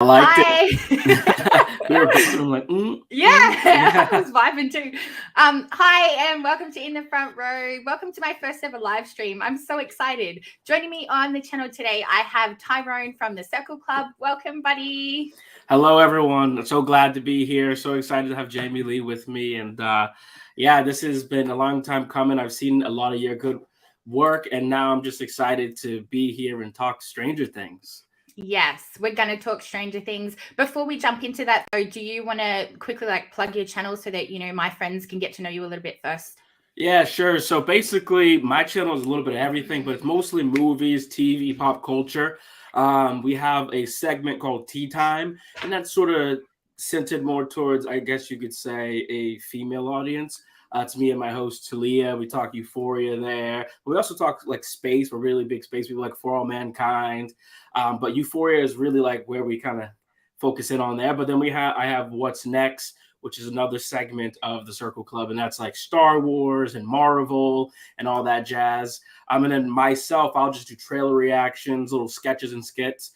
I liked Hi. We were both I'm like, Yeah, I was vibing too. Hi, and welcome to In the Front Row. Welcome to my first ever live stream. I'm so excited. Joining me on the channel today, I have Tyrone from the Circle Club. Welcome, buddy. Hello, everyone. I'm so glad to be here. So excited to have Jamie Lee with me. And yeah, this has been a long time coming. I've seen a lot of your good work, and now I'm just excited to be here and talk Stranger Things. Yes, we're going to talk Stranger Things. Before we jump into that, though, do you want to quickly plug your channel so that, my friends can get to know you a little bit first? Yeah, sure. So basically, my channel is a little bit of everything, but it's mostly movies, TV, pop culture. We have a segment called Tea Time, and that's sort of centered more towards, I guess you could say, a female audience. It's me and my host Talia. We talk Euphoria there. We also talk like space. We're really big space people, like For All Mankind. But Euphoria is really like where we kind of focus in on there. But then I have What's Next, which is another segment of the Circle Club, and that's like Star Wars and Marvel and all that jazz. And then myself, I'll just do trailer reactions, little sketches and skits.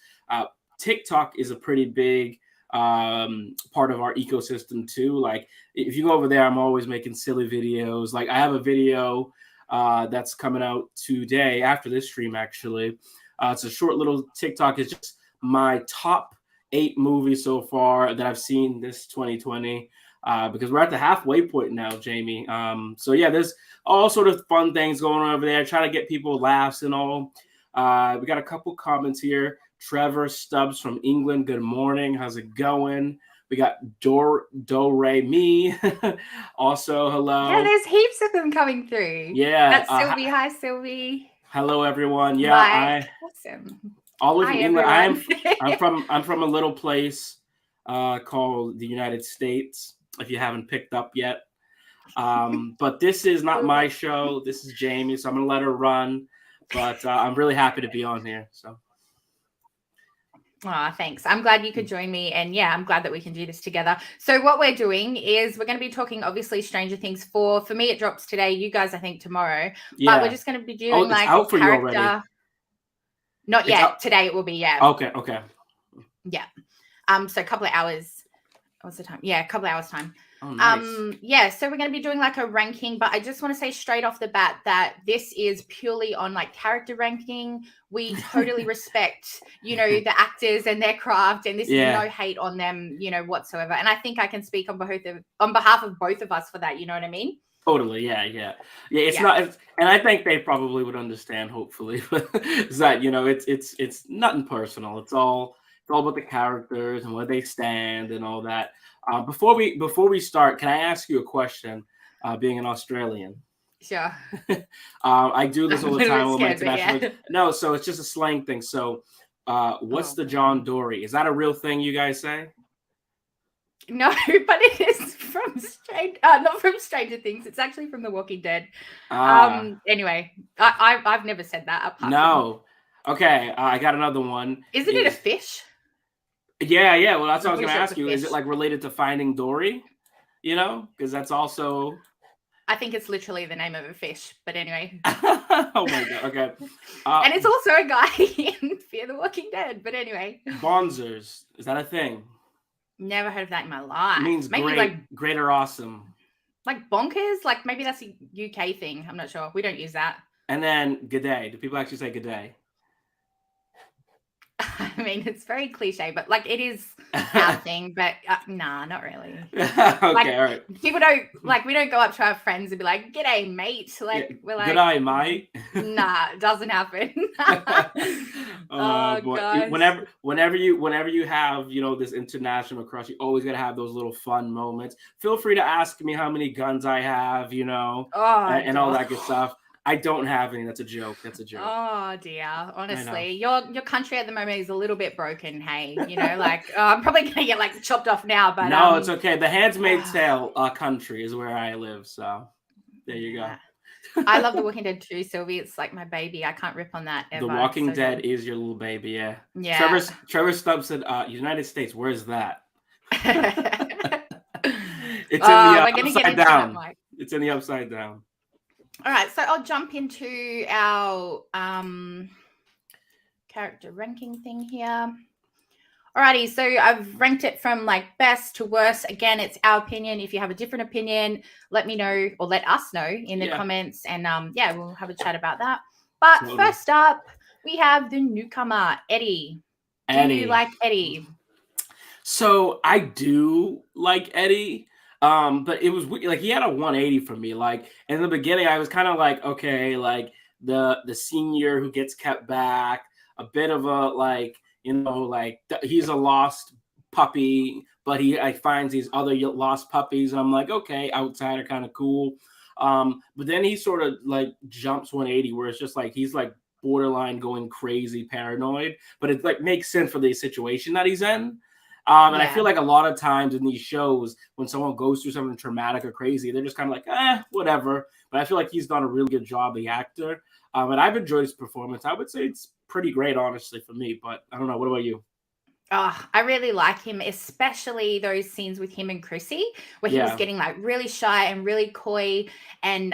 TikTok is a pretty big part of our ecosystem too. Like if you go over there, I'm always making silly videos. Like I have a video that's coming out today after this stream, actually. It's a short little TikTok. It's just my top 8 movies so far that I've seen this 2020, because we're at the halfway point now, Jamie. So yeah, there's all sort of fun things going on over there. Trying to get people laughs and all. We got a couple comments here. Trevor Stubbs from England. Good morning. How's it going? We got Do Re Mi. Also, hello. Yeah, there's heaps of them coming through. Yeah. That's Sylvie. Hi, Sylvie. Hello, everyone. Yeah, awesome. All of England. Everyone. I'm from a little place called the United States, if you haven't picked up yet. But this is not my show. This is Jamie, so I'm gonna let her run. But I'm really happy to be on here. So. Oh, thanks. I'm glad you could join me. And yeah, I'm glad that we can do this together. So what we're doing is we're going to be talking, obviously, Stranger Things 4. For me, it drops today. You guys, I think, tomorrow. Yeah. But we're just going to be doing it's out for character. You already. Not yet. Today it will be, yeah. Okay. Yeah. So a couple of hours. What's the time? Yeah, a couple of hours time. Oh, nice. Yeah, so we're going to be doing a ranking, but I just want to say straight off the bat that this is purely on character ranking. We totally respect, the actors and their craft, and this is no hate on them, whatsoever. And I think I can speak on behalf of both of us for that. You know what I mean? Totally, yeah. It's not, and I think they probably would understand. Hopefully, is that it's nothing personal. It's all about the characters and where they stand and all that. Before we start, can I ask you a question? Being an Australian, sure. I do this all the time with my international. No, so it's just a slang thing. So, what's the John Dory? Is that a real thing you guys say? No, but it is from not from Stranger Things. It's actually from The Walking Dead. Anyway, I've never said that. No. Okay, I got another one. Isn't it a fish? Yeah. Well, that's what I was going to ask you. Is it related to Finding Dory? Because that's also. I think it's literally the name of a fish. But anyway. Oh my god. Okay. And it's also a guy in Fear the Walking Dead. But anyway. Bonzers, is that a thing? Never heard of that in my life. It means maybe great or awesome. Like bonkers? Maybe that's a UK thing. I'm not sure. We don't use that. And then good day. Do people actually say good day? I mean, it's very cliche, but it is our thing. But nah, not really. Okay, all right. People don't we don't go up to our friends and be like, "G'day, mate." We're like, "G'day, mate." Nah, it doesn't happen. Oh boy! Whenever you have this international crush, you always gotta have those little fun moments. Feel free to ask me how many guns I have, and all that good stuff. I don't have any. That's a joke. Oh dear. Honestly, your country at the moment is a little bit broken. Hey, I'm probably gonna get chopped off now, but no, it's okay. The Handmaid's Tale country is where I live, so there you go. I love The Walking Dead too, Sylvie. It's like my baby. I can't rip on that ever. The Walking Dead is your little baby, yeah. Yeah. Trevor Stubbs said, "United States, where is that?" It's in the upside down. It's in the upside down. All right, so I'll jump into our character ranking thing here. Alrighty, so I've ranked it from like best to worst. Again, it's our opinion. If you have a different opinion, let me know or let us know in the comments, and we'll have a chat about that. But first up, we have the newcomer, Eddie. Do you like Eddie? So I do like Eddie. But it was like he had a 180 for me. Like in the beginning, I was kind of like, okay, like the senior who gets kept back, a bit of a like, like he's a lost puppy, but he finds these other lost puppies, and I'm like, okay, outsider, kind of cool. But then he sort of like jumps 180, where it's just like he's like borderline going crazy, paranoid, but it like makes sense for the situation that he's in. And I feel like a lot of times in these shows, when someone goes through something traumatic or crazy, they're just kind of like, whatever. But I feel like he's done a really good job, the actor. And I've enjoyed his performance. I would say it's pretty great, honestly, for me. But I don't know. What about you? Oh, I really like him, especially those scenes with him and Chrissy, where he was getting like really shy and really coy, and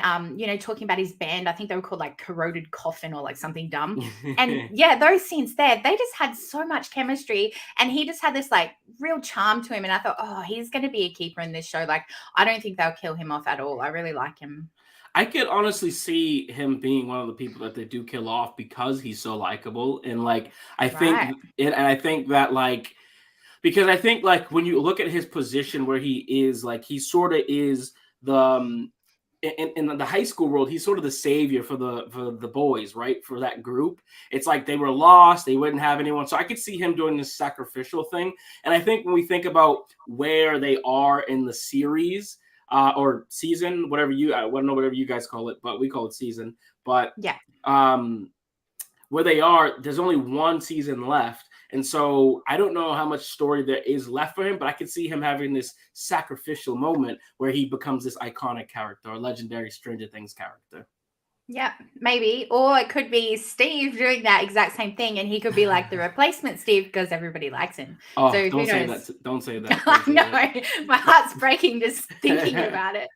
talking about his band. I think they were called like Corroded Coffin or like something dumb. And those scenes there, they just had so much chemistry, and he just had this like real charm to him. And I thought, oh, he's going to be a keeper in this show. Like, I don't think they'll kill him off at all. I really like him. I could honestly see him being one of the people that they do kill off because he's so likable. And like, I think that like, because I think like when you look at his position where he is, like he sort of is the in the high school world, he's sort of the savior for the boys, right? For that group. It's like they were lost, they wouldn't have anyone. So I could see him doing this sacrificial thing. And I think when we think about where they are in the series, or season, whatever I don't know, whatever you guys call it, but we call it season. But where they are, there's only one season left. And so I don't know how much story there is left for him, but I could see him having this sacrificial moment where he becomes this iconic character, a legendary Stranger Things character. Yeah, maybe. Or it could be Steve doing that exact same thing, and he could be like the replacement Steve because everybody likes him. Oh, so don't say that. Don't say that. I know. My heart's breaking just thinking about it.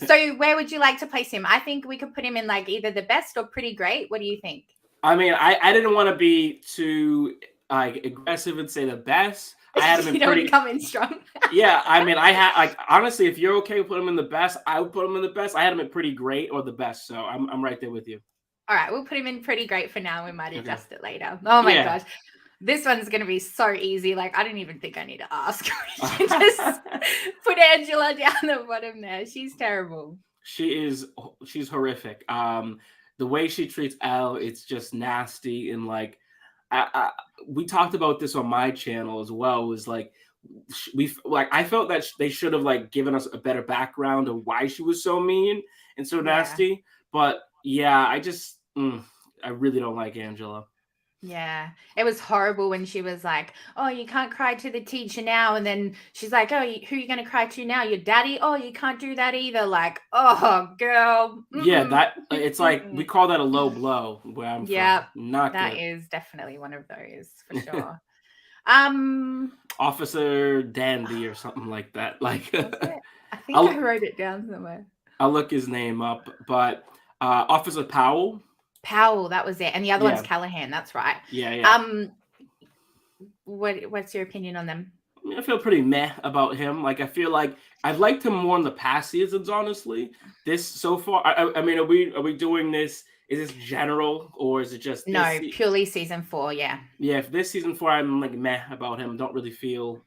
So where would you like to place him? I think we could put him in like either the best or pretty great. What do you think? I mean, I didn't want to be too aggressive and say the best. I had him in pretty coming strong. Yeah, I mean, I had like honestly, if you're okay with putting him in the best, I would put him in the best. I had him in pretty great or the best, so I'm right there with you. All right, we'll put him in pretty great for now. We might adjust it later. Oh my gosh. This one's going to be so easy. Like, I don't even think I need to ask. We can just put Angela down the bottom there. She's terrible. She's horrific. The way she treats Elle, it's just nasty. And like, we talked about this on my channel as well. Was like, I felt that they should have like given us a better background of why she was so mean and so nasty. But yeah, I really don't like Angela. Yeah, it was horrible when she was like, oh, you can't cry to the teacher now. And then she's like, oh, who are you going to cry to now? Your daddy? Oh, you can't do that either. Like, oh, girl. Yeah, it's like, we call that a low blow where I'm from. Not that good. Is definitely one of those for sure. Officer Dandy or something like that. Like, I think I wrote it down somewhere. I'll look his name up, but Officer Powell. Powell, that was it. And the other one's Callahan. That's right. Yeah. What's your opinion on them? I feel pretty meh about him. Like, I feel like I've liked him more in the past seasons, honestly. This so far, I mean, are we doing this? Is this general or is it just purely season 4? Yeah. Yeah, for this season 4, I'm like meh about him. Don't really feel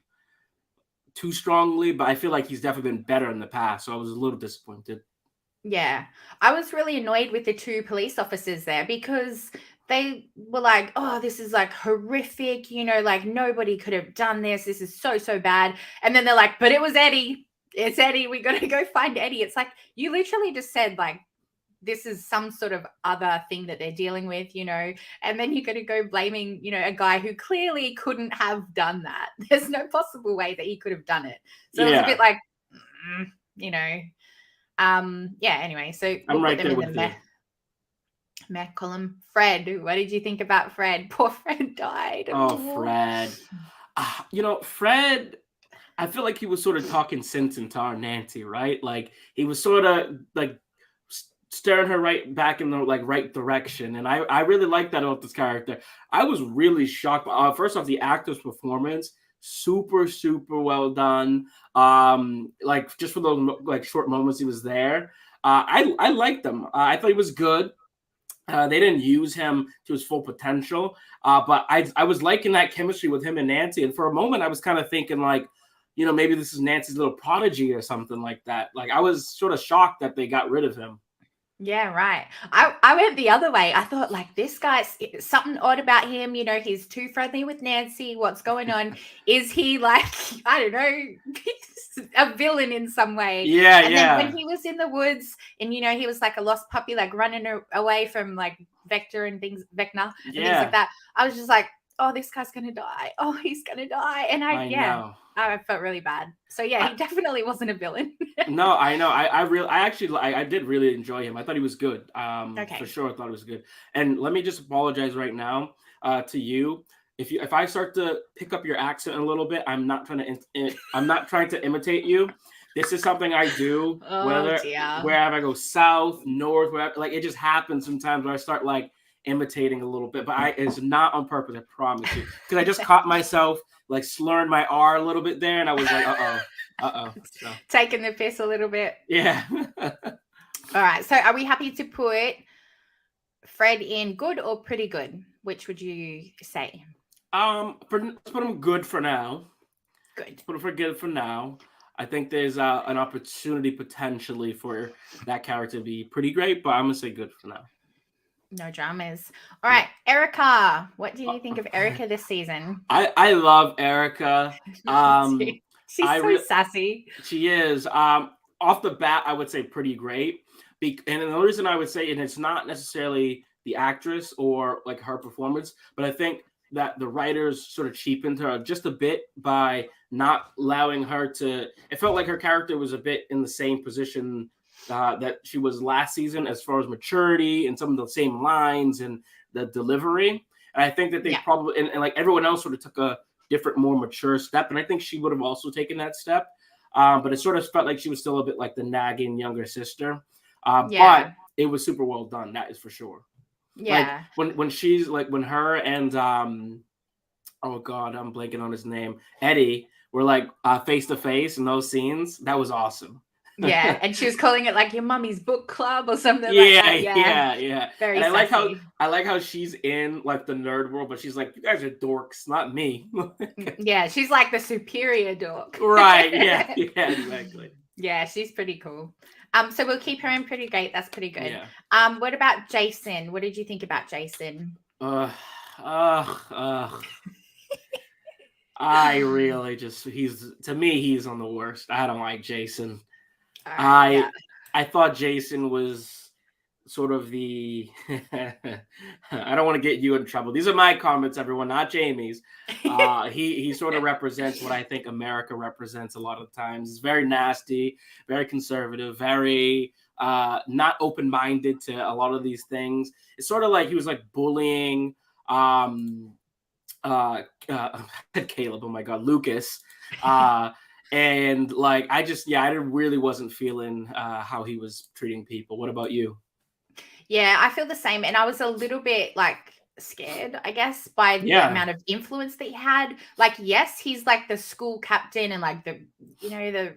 too strongly, but I feel like he's definitely been better in the past. So I was a little disappointed. Yeah, I was really annoyed with the 2 police officers there because they were like, oh, this is like horrific, like nobody could have done this. This is so, so bad. And then they're like, but it was Eddie. It's Eddie. We got to go find Eddie. It's like, you literally just said like, this is some sort of other thing that they're dealing with, and then you're going to go blaming, a guy who clearly couldn't have done that. There's no possible way that he could have done it. So it was a bit like, anyway, so I'm right there with you. Meh column. Fred, what did you think about Fred? Poor Fred died. Oh, Fred. Fred, I feel like he was sort of talking sense into our Nancy, right? Like, he was sort of like staring her right back in the right direction. And I really like that about this character. I was really shocked. First off, the actor's performance, super well done. Like just for those like short moments he was there, I liked him. I thought he was good. They didn't use him to his full potential, but I was liking that chemistry with him and Nancy. And for a moment, I was kind of thinking like, maybe this is Nancy's little prodigy or something like that. Like I was sort of shocked that they got rid of him. Yeah, right. I went the other way. I thought like this guy's something odd about him. He's too friendly with Nancy. What's going on? Is he like, I don't know, a villain in some way? Yeah, and yeah. then when he was in the woods and, he was like a lost puppy, like running away from like Vecna and things like that. I was just like, oh, this guy's going to die. Oh, he's going to die. And I know. I felt really bad. So yeah, he definitely wasn't a villain. No, I know. I did really enjoy him. I thought he was good. For sure, I thought he was good. And let me just apologize right now to you. If I start to pick up your accent a little bit, I'm not trying to imitate you. This is something I do. Wherever I go south, north, wherever, like it just happens sometimes where I start like imitating a little bit, but it's not on purpose. I promise you, because I just caught myself like slurring my R a little bit there, and I was like, so. Taking the piss a little bit. Yeah. All right. So, are we happy to put Fred in good or pretty good? Which would you say? Let's put him good for now. Good. Let's put him for good for now. I think there's an opportunity potentially for that character to be pretty great, but I'm gonna say good for now. No dramas. All right, Erica. What do you think of Erica this season? I love Erica. She's so sassy. She is. Off the bat, I would say pretty great. And the reason I would say, and it's not necessarily the actress or like her performance, but I think that the writers sort of cheapened her just a bit by not allowing her to. It felt like her character was a bit in the same position that she was last season as far as maturity and some of the same lines and the delivery. And I think that they probably, and like everyone else sort of took a different, more mature step. And I think she would have also taken that step. But it sort of felt like she was still a bit like the nagging younger sister. But it was super well done. That is for sure. Yeah. Like when she's like, when her and, oh God, I'm blanking on his name, Eddie, were like face to face in those scenes. That was awesome. Yeah, and she was calling it like your mummy's book club or something like that. Yeah. Very and sassy. I like how she's in like the nerd world, but she's like, you guys are dorks, not me. Yeah, she's like the superior dork. Right. Yeah, exactly. Yeah, she's pretty cool. So we'll keep her in pretty great. That's pretty good. Yeah. What about Jason? What did you think about Jason? I really just to me he's on the worst. I don't like Jason. Right, I thought Jason was sort of the I don't want to get you in trouble. These are my comments, everyone, not Jamie's. He sort of represents what I think America represents a lot of times. He's very nasty, very conservative, very not open-minded to a lot of these things. It's sort of like he was like bullying Caleb, oh my God, Lucas. And like, I really wasn't feeling how he was treating people. What about you? Yeah, I feel the same. And I was a little bit like scared, I guess, by the amount of influence that he had. Like, yes, he's like the school captain and like the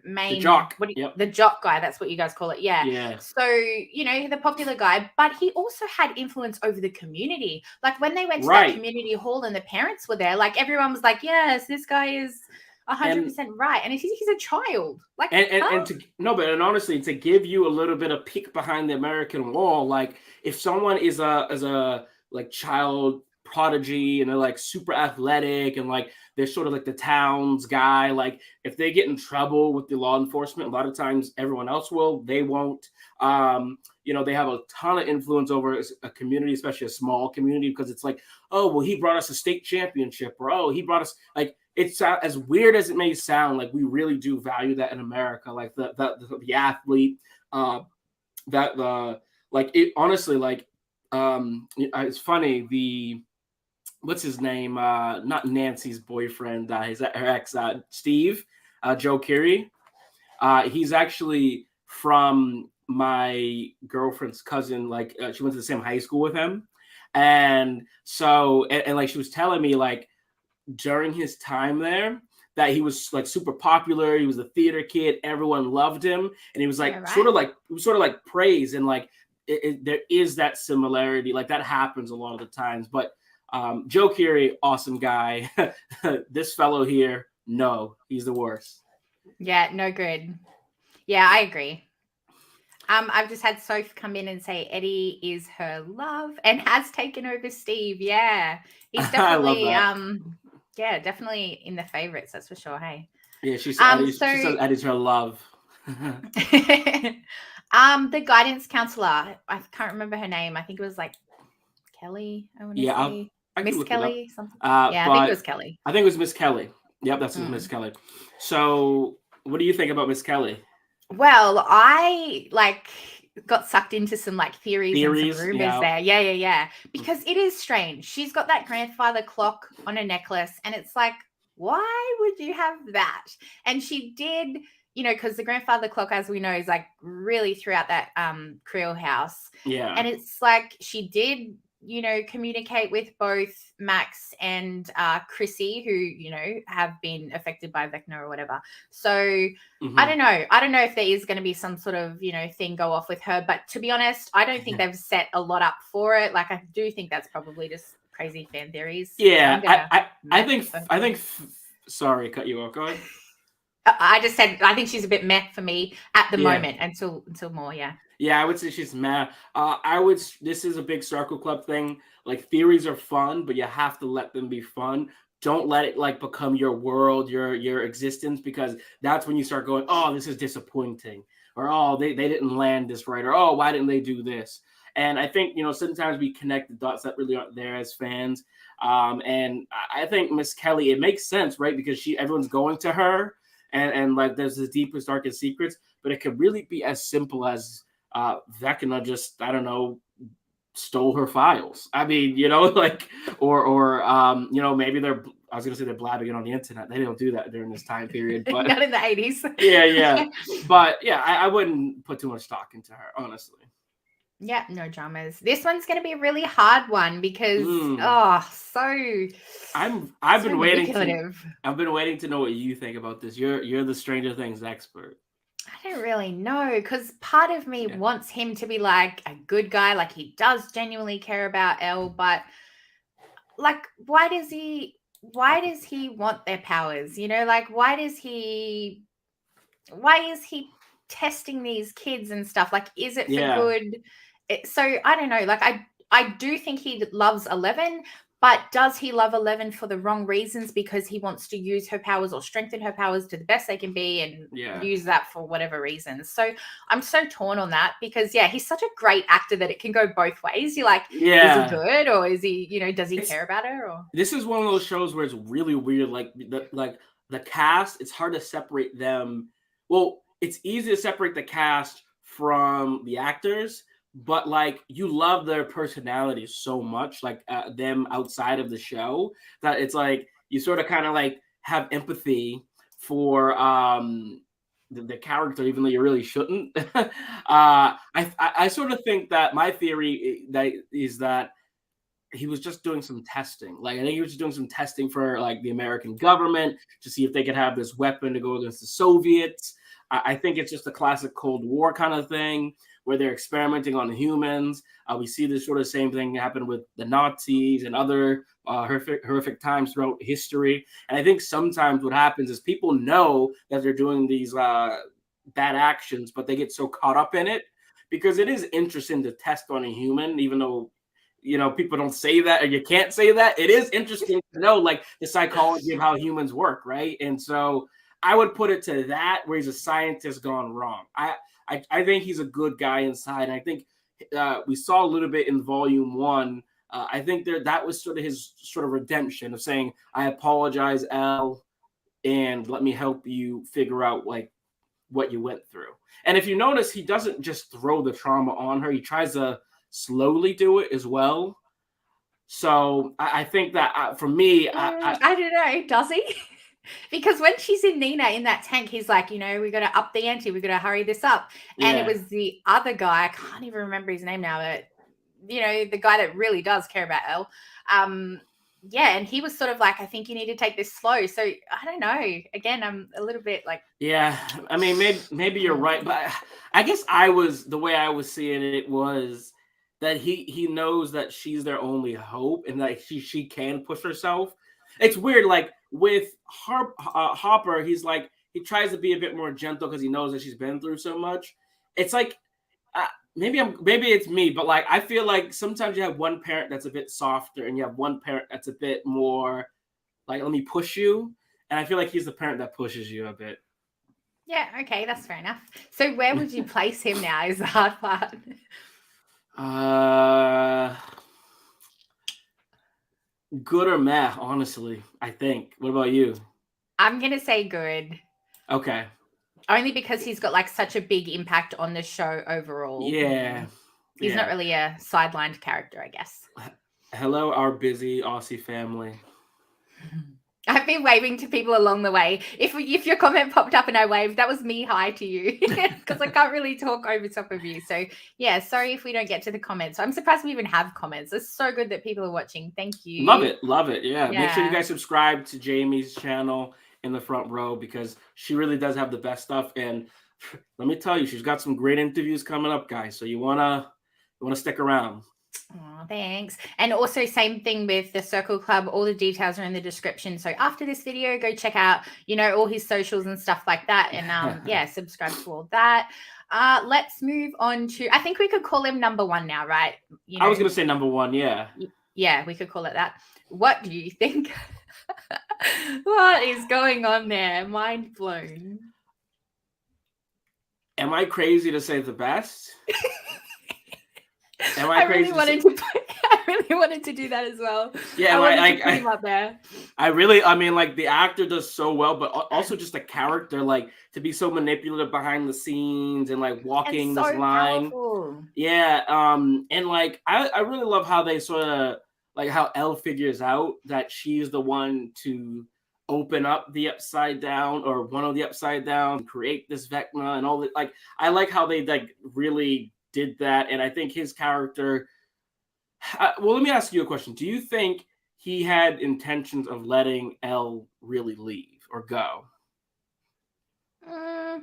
main the jock. The jock guy. That's what you guys call it. Yeah. So, the popular guy, but he also had influence over the community. Like when they went to that community hall and the parents were there, like everyone was like, yes, this guy is 100% right, and he's a child. Like, and honestly, to give you a little bit of peek behind the American wall, like if someone is a like child prodigy and they're like super athletic and like they're sort of like the town's guy, like if they get in trouble with the law enforcement, a lot of times everyone else will, they won't. They have a ton of influence over a community, especially a small community, because it's like, oh, well, he brought us a state championship, or oh, he brought us like. It's as weird as it may sound, like we really do value that in America, like the athlete, honestly, like it's funny. What's his name? Not Nancy's boyfriend, her ex, Steve, Joe Keery. He's actually from my girlfriend's cousin. Like she went to the same high school with him, and so and like she was telling me like. During his time there, that he was like super popular. He was a theater kid. Everyone loved him, and he was like Yeah, sort of right. like praised, and like there is that similarity. Like that happens a lot of the times. But Joe Keery, awesome guy. This fellow here, no, he's the worst. Yeah, no good. Yeah, I agree. I've just had Soph come in and say Eddie is her love and has taken over Steve. Yeah, he's I love definitely that. yeah, definitely in the favorites. That's for sure. Hey, Yeah, she so says Eddie's her love. the guidance counselor. I can't remember her name. I think it was like Kelly. I want to Yeah, say I can Miss look it up. Kelly. Something. Yeah, I think it was But Kelly. I think it was Miss Kelly. Yep, that's Miss Mm. Kelly. So, what do you think about Miss Kelly? Well, I got sucked into some theories and some Theories? rumors Yeah. there. Yeah. Because it is strange. She's got that grandfather clock on a necklace, and it's like, why would you have that? And she did, because the grandfather clock, as we know, is like really throughout that Creel house. Yeah. And it's like she did, communicate with both Max and Chrissy, who, have been affected by Vecna or whatever. So I don't know. I don't know if there is going to be some sort of, thing go off with her. But to be honest, I don't think they've set a lot up for it. Like, I do think that's probably just crazy fan theories. Yeah, So I think. Sorry, cut you off. Go ahead. I just said I think she's a bit meh for me at the Yeah. moment until more. Yeah. Yeah, I would say she's meh. This is a big Circle Club thing. Like theories are fun, but you have to let them be fun. Don't let it like become your world, your existence, because that's when you start going, oh, this is disappointing, or oh, they didn't land this right, or oh, why didn't they do this? And I think sometimes we connect the dots that really aren't there as fans. And I think Miss Kelly, it makes sense, right? Because everyone's going to her, and like there's the deepest, darkest secrets, but it could really be as simple as Vecna just, I don't know, stole her files. I mean, like, or maybe I was gonna say they're blabbing it on the internet. They don't do that during this time period, but not in the 80s. yeah. But yeah, I wouldn't put too much stock into her, honestly. Yeah, no dramas. This one's going to be a really hard one because I've been waiting manipulative. I've been waiting to know what you think about this. You're the Stranger Things expert. I don't really know, because part of me wants him to be like a good guy, like he does genuinely care about Elle, but like why does he want their powers? Like why is he testing these kids and stuff? Like, is it for good? So I don't know. Like I do think he loves 11, but does he love 11 for the wrong reasons, because he wants to use her powers or strengthen her powers to the best they can be and use that for whatever reasons? So I'm so torn on that, because he's such a great actor that it can go both ways. You're like, is he good, or is he, does he care about her? Or this is one of those shows where it's really weird. Like the cast, it's hard to separate them. Well, it's easy to separate the cast from the actors, but like you love their personalities so much, like them outside of the show, that it's like you sort of kind of like have empathy for the character, even though you really shouldn't. I sort of think that my theory is that he was just doing some testing. Like, I think he was just doing some testing for like the American government to see if they could have this weapon to go against the Soviets. I think it's just a classic Cold War kind of thing where they're experimenting on humans. We see this sort of same thing happen with the Nazis and other horrific times throughout history. And I think sometimes what happens is people know that they're doing these bad actions, but they get so caught up in it, because it is interesting to test on a human, even though people don't say that, or you can't say that. It is interesting to know like the psychology of how humans work, right? And so I would put it to that, where he's a scientist gone wrong. I think he's a good guy inside. And I think we saw a little bit in Volume 1. I think that was sort of his sort of redemption of saying, I apologize, Elle, and let me help you figure out like what you went through. And if you notice, he doesn't just throw the trauma on her. He tries to slowly do it as well. So I think that for me, I don't know. Does he? Because when she's in Nina in that tank, he's like, we got to up the ante. We got to hurry this up. And it was the other guy. I can't even remember his name now, but the guy that really does care about Elle. Yeah, and he was sort of like, I think you need to take this slow. So I don't know. Again, I'm a little bit like, Yeah, I mean, maybe you're right, but I guess the way I was seeing it was that he knows that she's their only hope and that she can push herself. It's weird, like with Hopper, he's like he tries to be a bit more gentle because he knows that she's been through so much. It's like maybe it's me, but like I feel like sometimes you have one parent that's a bit softer and you have one parent that's a bit more like let me push you, and I feel like he's the parent that pushes you a bit. yeah, okay, that's fair enough. So where would you place him now is the hard part. Good or meh, honestly, I think. What about you? I'm going to say good. Okay. Only because he's got like such a big impact on the show overall. Yeah. He's not really a sidelined character, I guess. Hello, our busy Aussie family. I've been waving to people along the way. If your comment popped up and I waved, that was me hi to you because I can't really talk over top of you. So yeah, sorry if we don't get to the comments. I'm surprised we even have comments. It's so good that people are watching. Thank you. Love it. Yeah. Make sure you guys subscribe to Jamie's channel in the front row because she really does have the best stuff. And let me tell you, she's got some great interviews coming up, guys. So you wanna stick around. Oh, thanks. And also same thing with the Circle Club. All the details are in the description. So after this video, go check out, all his socials and stuff like that. And yeah, subscribe to all that. Let's move on to, I think we could call him number one now, right? I was going to say number one. Yeah. Yeah, we could call it that. What do you think? What is going on there? Mind blown. Am I crazy to say the best? I really wanted to do that as well. Yeah, I wanted to put him up there. I mean, like the actor does so well, but also just the character, like to be so manipulative behind the scenes and like walking this line. Powerful. Yeah, and like I really love how they sort of like how Elle figures out that she's the one to open up the upside down or one of the upside down, create this Vecna and all that. Like I like how they like really did that, and I think his character. Well, let me ask you a question. Do you think he had intentions of letting Elle really leave or go? I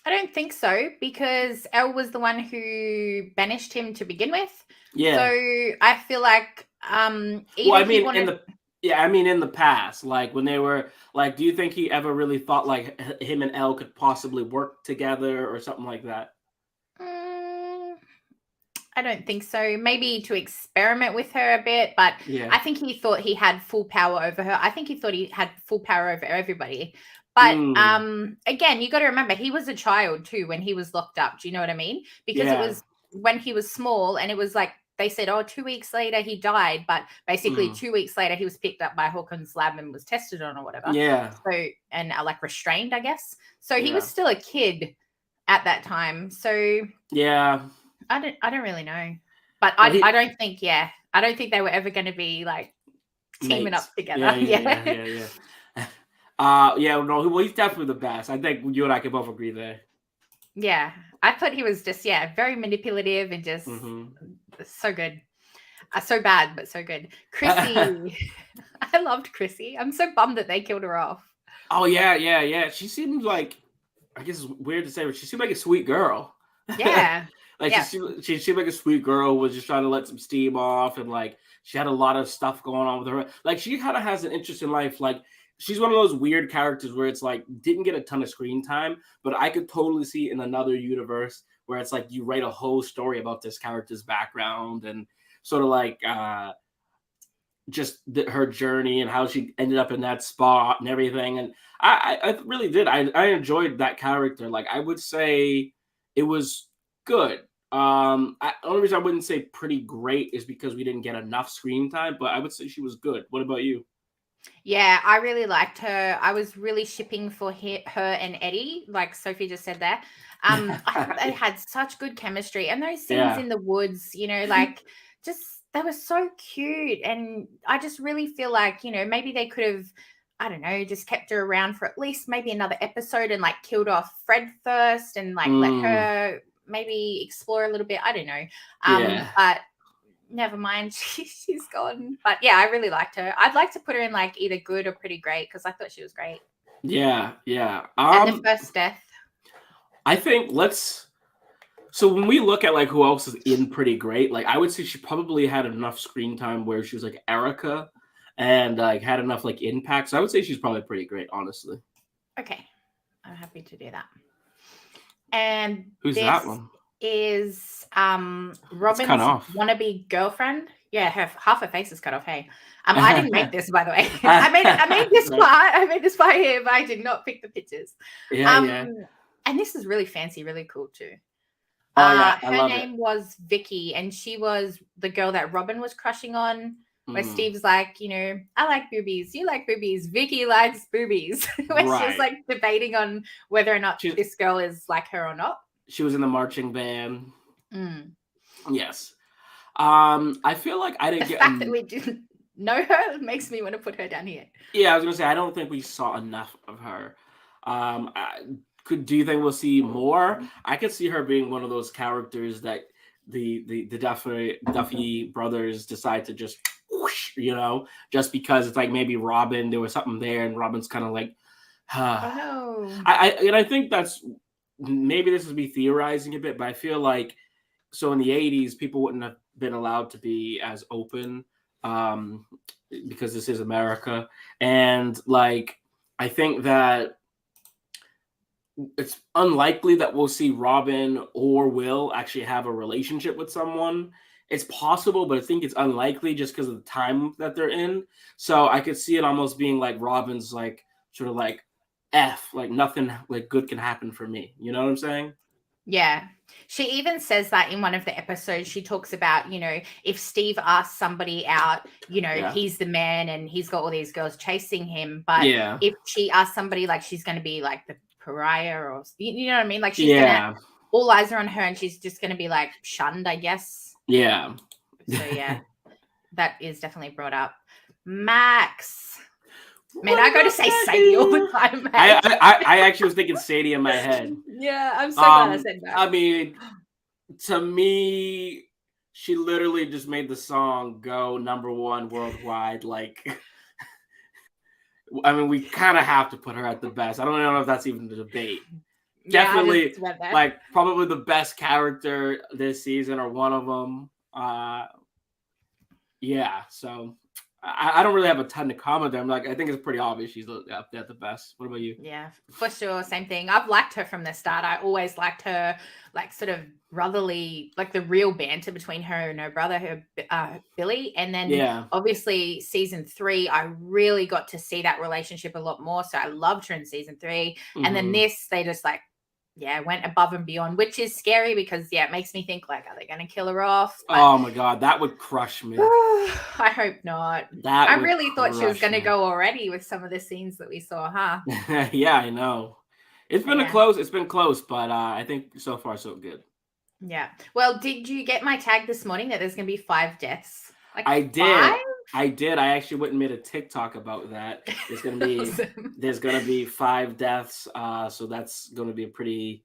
don't think so because Elle was the one who banished him to begin with. Yeah. So I feel like in the past, like when they were like, do you think he ever really thought like him and Elle could possibly work together or something like that? I don't think so. Maybe to experiment with her a bit, but yeah. I think he thought he had full power over her. I think he thought he had full power over everybody. But again, you got to remember he was a child too when he was locked up. Do you know what I mean? Because it was when he was small, and it was like they said, 2 weeks later he died, but basically 2 weeks later he was picked up by Hawkins' lab and was tested on or whatever. Yeah. So and like restrained, I guess. So he was still a kid at that time. So yeah. I don't really know, but I don't think I don't think they were ever going to be like teaming up together. Yeah. Well, he's definitely the best. I think you and I can both agree there. Yeah, I thought he was just very manipulative and just so good, so bad but so good. Chrissy, I loved Chrissy. I'm so bummed that they killed her off. Oh yeah. She seems like, I guess it's weird to say, but she seemed like a sweet girl. Yeah. She seemed like a sweet girl, was just trying to let some steam off, and like she had a lot of stuff going on with her. Like she kind of has an interesting life. Like she's one of those weird characters where it's like didn't get a ton of screen time, but I could totally see in another universe where it's like you write a whole story about this character's background and sort of like just her journey and how she ended up in that spot and everything. And I really did. I enjoyed that character. Like I would say it was good. The only reason I wouldn't say pretty great is because we didn't get enough screen time, but I would say she was good. What about you? Yeah, I really liked her. I was really shipping for her and Eddie, like Sophie just said there. I thought they had such good chemistry, and those scenes in the woods, like just they were so cute. And I just really feel like, maybe they could have, I don't know, just kept her around for at least maybe another episode and like killed off Fred first and like let her maybe explore a little bit. I don't know. But never mind. She's gone. But yeah, I really liked her. I'd like to put her in like either good or pretty great because I thought she was great. Yeah. And the first death. I think so when we look at like who else is in pretty great, like I would say she probably had enough screen time where she was like Erica and like had enough like impact. So I would say she's probably pretty great, honestly. Okay. I'm happy to do that. And who's that one? Is Robin's wannabe girlfriend. Yeah, half her face is cut off. Hey. I didn't make this, by the way. I made this part. I made this part here, but I did not pick the pictures. Yeah. And this is really fancy, really cool too. Her name was Vicky, and she was the girl that Robin was crushing on. Where Steve's like, I like boobies. You like boobies. Vicky likes boobies. Where she was like debating on whether or not this girl is like her or not. She was in the marching band. Yes. I feel like I didn't get the fact that we didn't know her makes me want to put her down here. Yeah, I was gonna say I don't think we saw enough of her. Do you think we'll see more? I could see her being one of those characters that the Duffy brothers decide to just whoosh, just because it's like maybe Robin, there was something there, and Robin's kind of like, oh no. I think that's maybe this is me theorizing a bit, but I feel like so in the 80s people wouldn't have been allowed to be as open because this is America, and like I think that it's unlikely that we'll see Robin or Will actually have a relationship with someone. It's possible, but I think it's unlikely just because of the time that they're in. So I could see it almost being like Robin's like sort of like like nothing like good can happen for me. You know what I'm saying? Yeah. She even says that in one of the episodes. She talks about, if Steve asks somebody out, he's the man and he's got all these girls chasing him. But if she asks somebody, like she's going to be like the pariah or, you know what I mean? Like she's going to, all eyes are on her and she's just going to be like shunned, I guess. Yeah. So yeah, that is definitely brought up. Max. Man, I go to say Sadie all the time. I actually was thinking Sadie in my head. Yeah, I'm so glad I said that. I mean, to me, she literally just made the song go #1 worldwide. Like, I mean, we kind of have to put her at the best. I don't know if that's even the debate. Yeah, definitely, like, probably the best character this season or one of them. Yeah, so I don't really have a ton to comment there. I think it's pretty obvious she's up there at the best. What about you? Yeah, for sure. Same thing. I've liked her from the start. I always liked her, like, sort of brotherly, like the real banter between her and her brother, Billy. And then obviously season 3, I really got to see that relationship a lot more. So I loved her in season 3. And then this, they just went above and beyond, which is scary because, it makes me think, like, are they going to kill her off? But oh, my God. That would crush me. I hope not. I really thought she was going to go already with some of the scenes that we saw, huh? Yeah, I know. It's been it's been close, but I think so far so good. Yeah. Well, did you get my tag this morning that there's going to be 5 deaths? Like I did. 5? I did. I actually went and made a TikTok about that. There's gonna be there's gonna be 5 deaths. So that's gonna be a pretty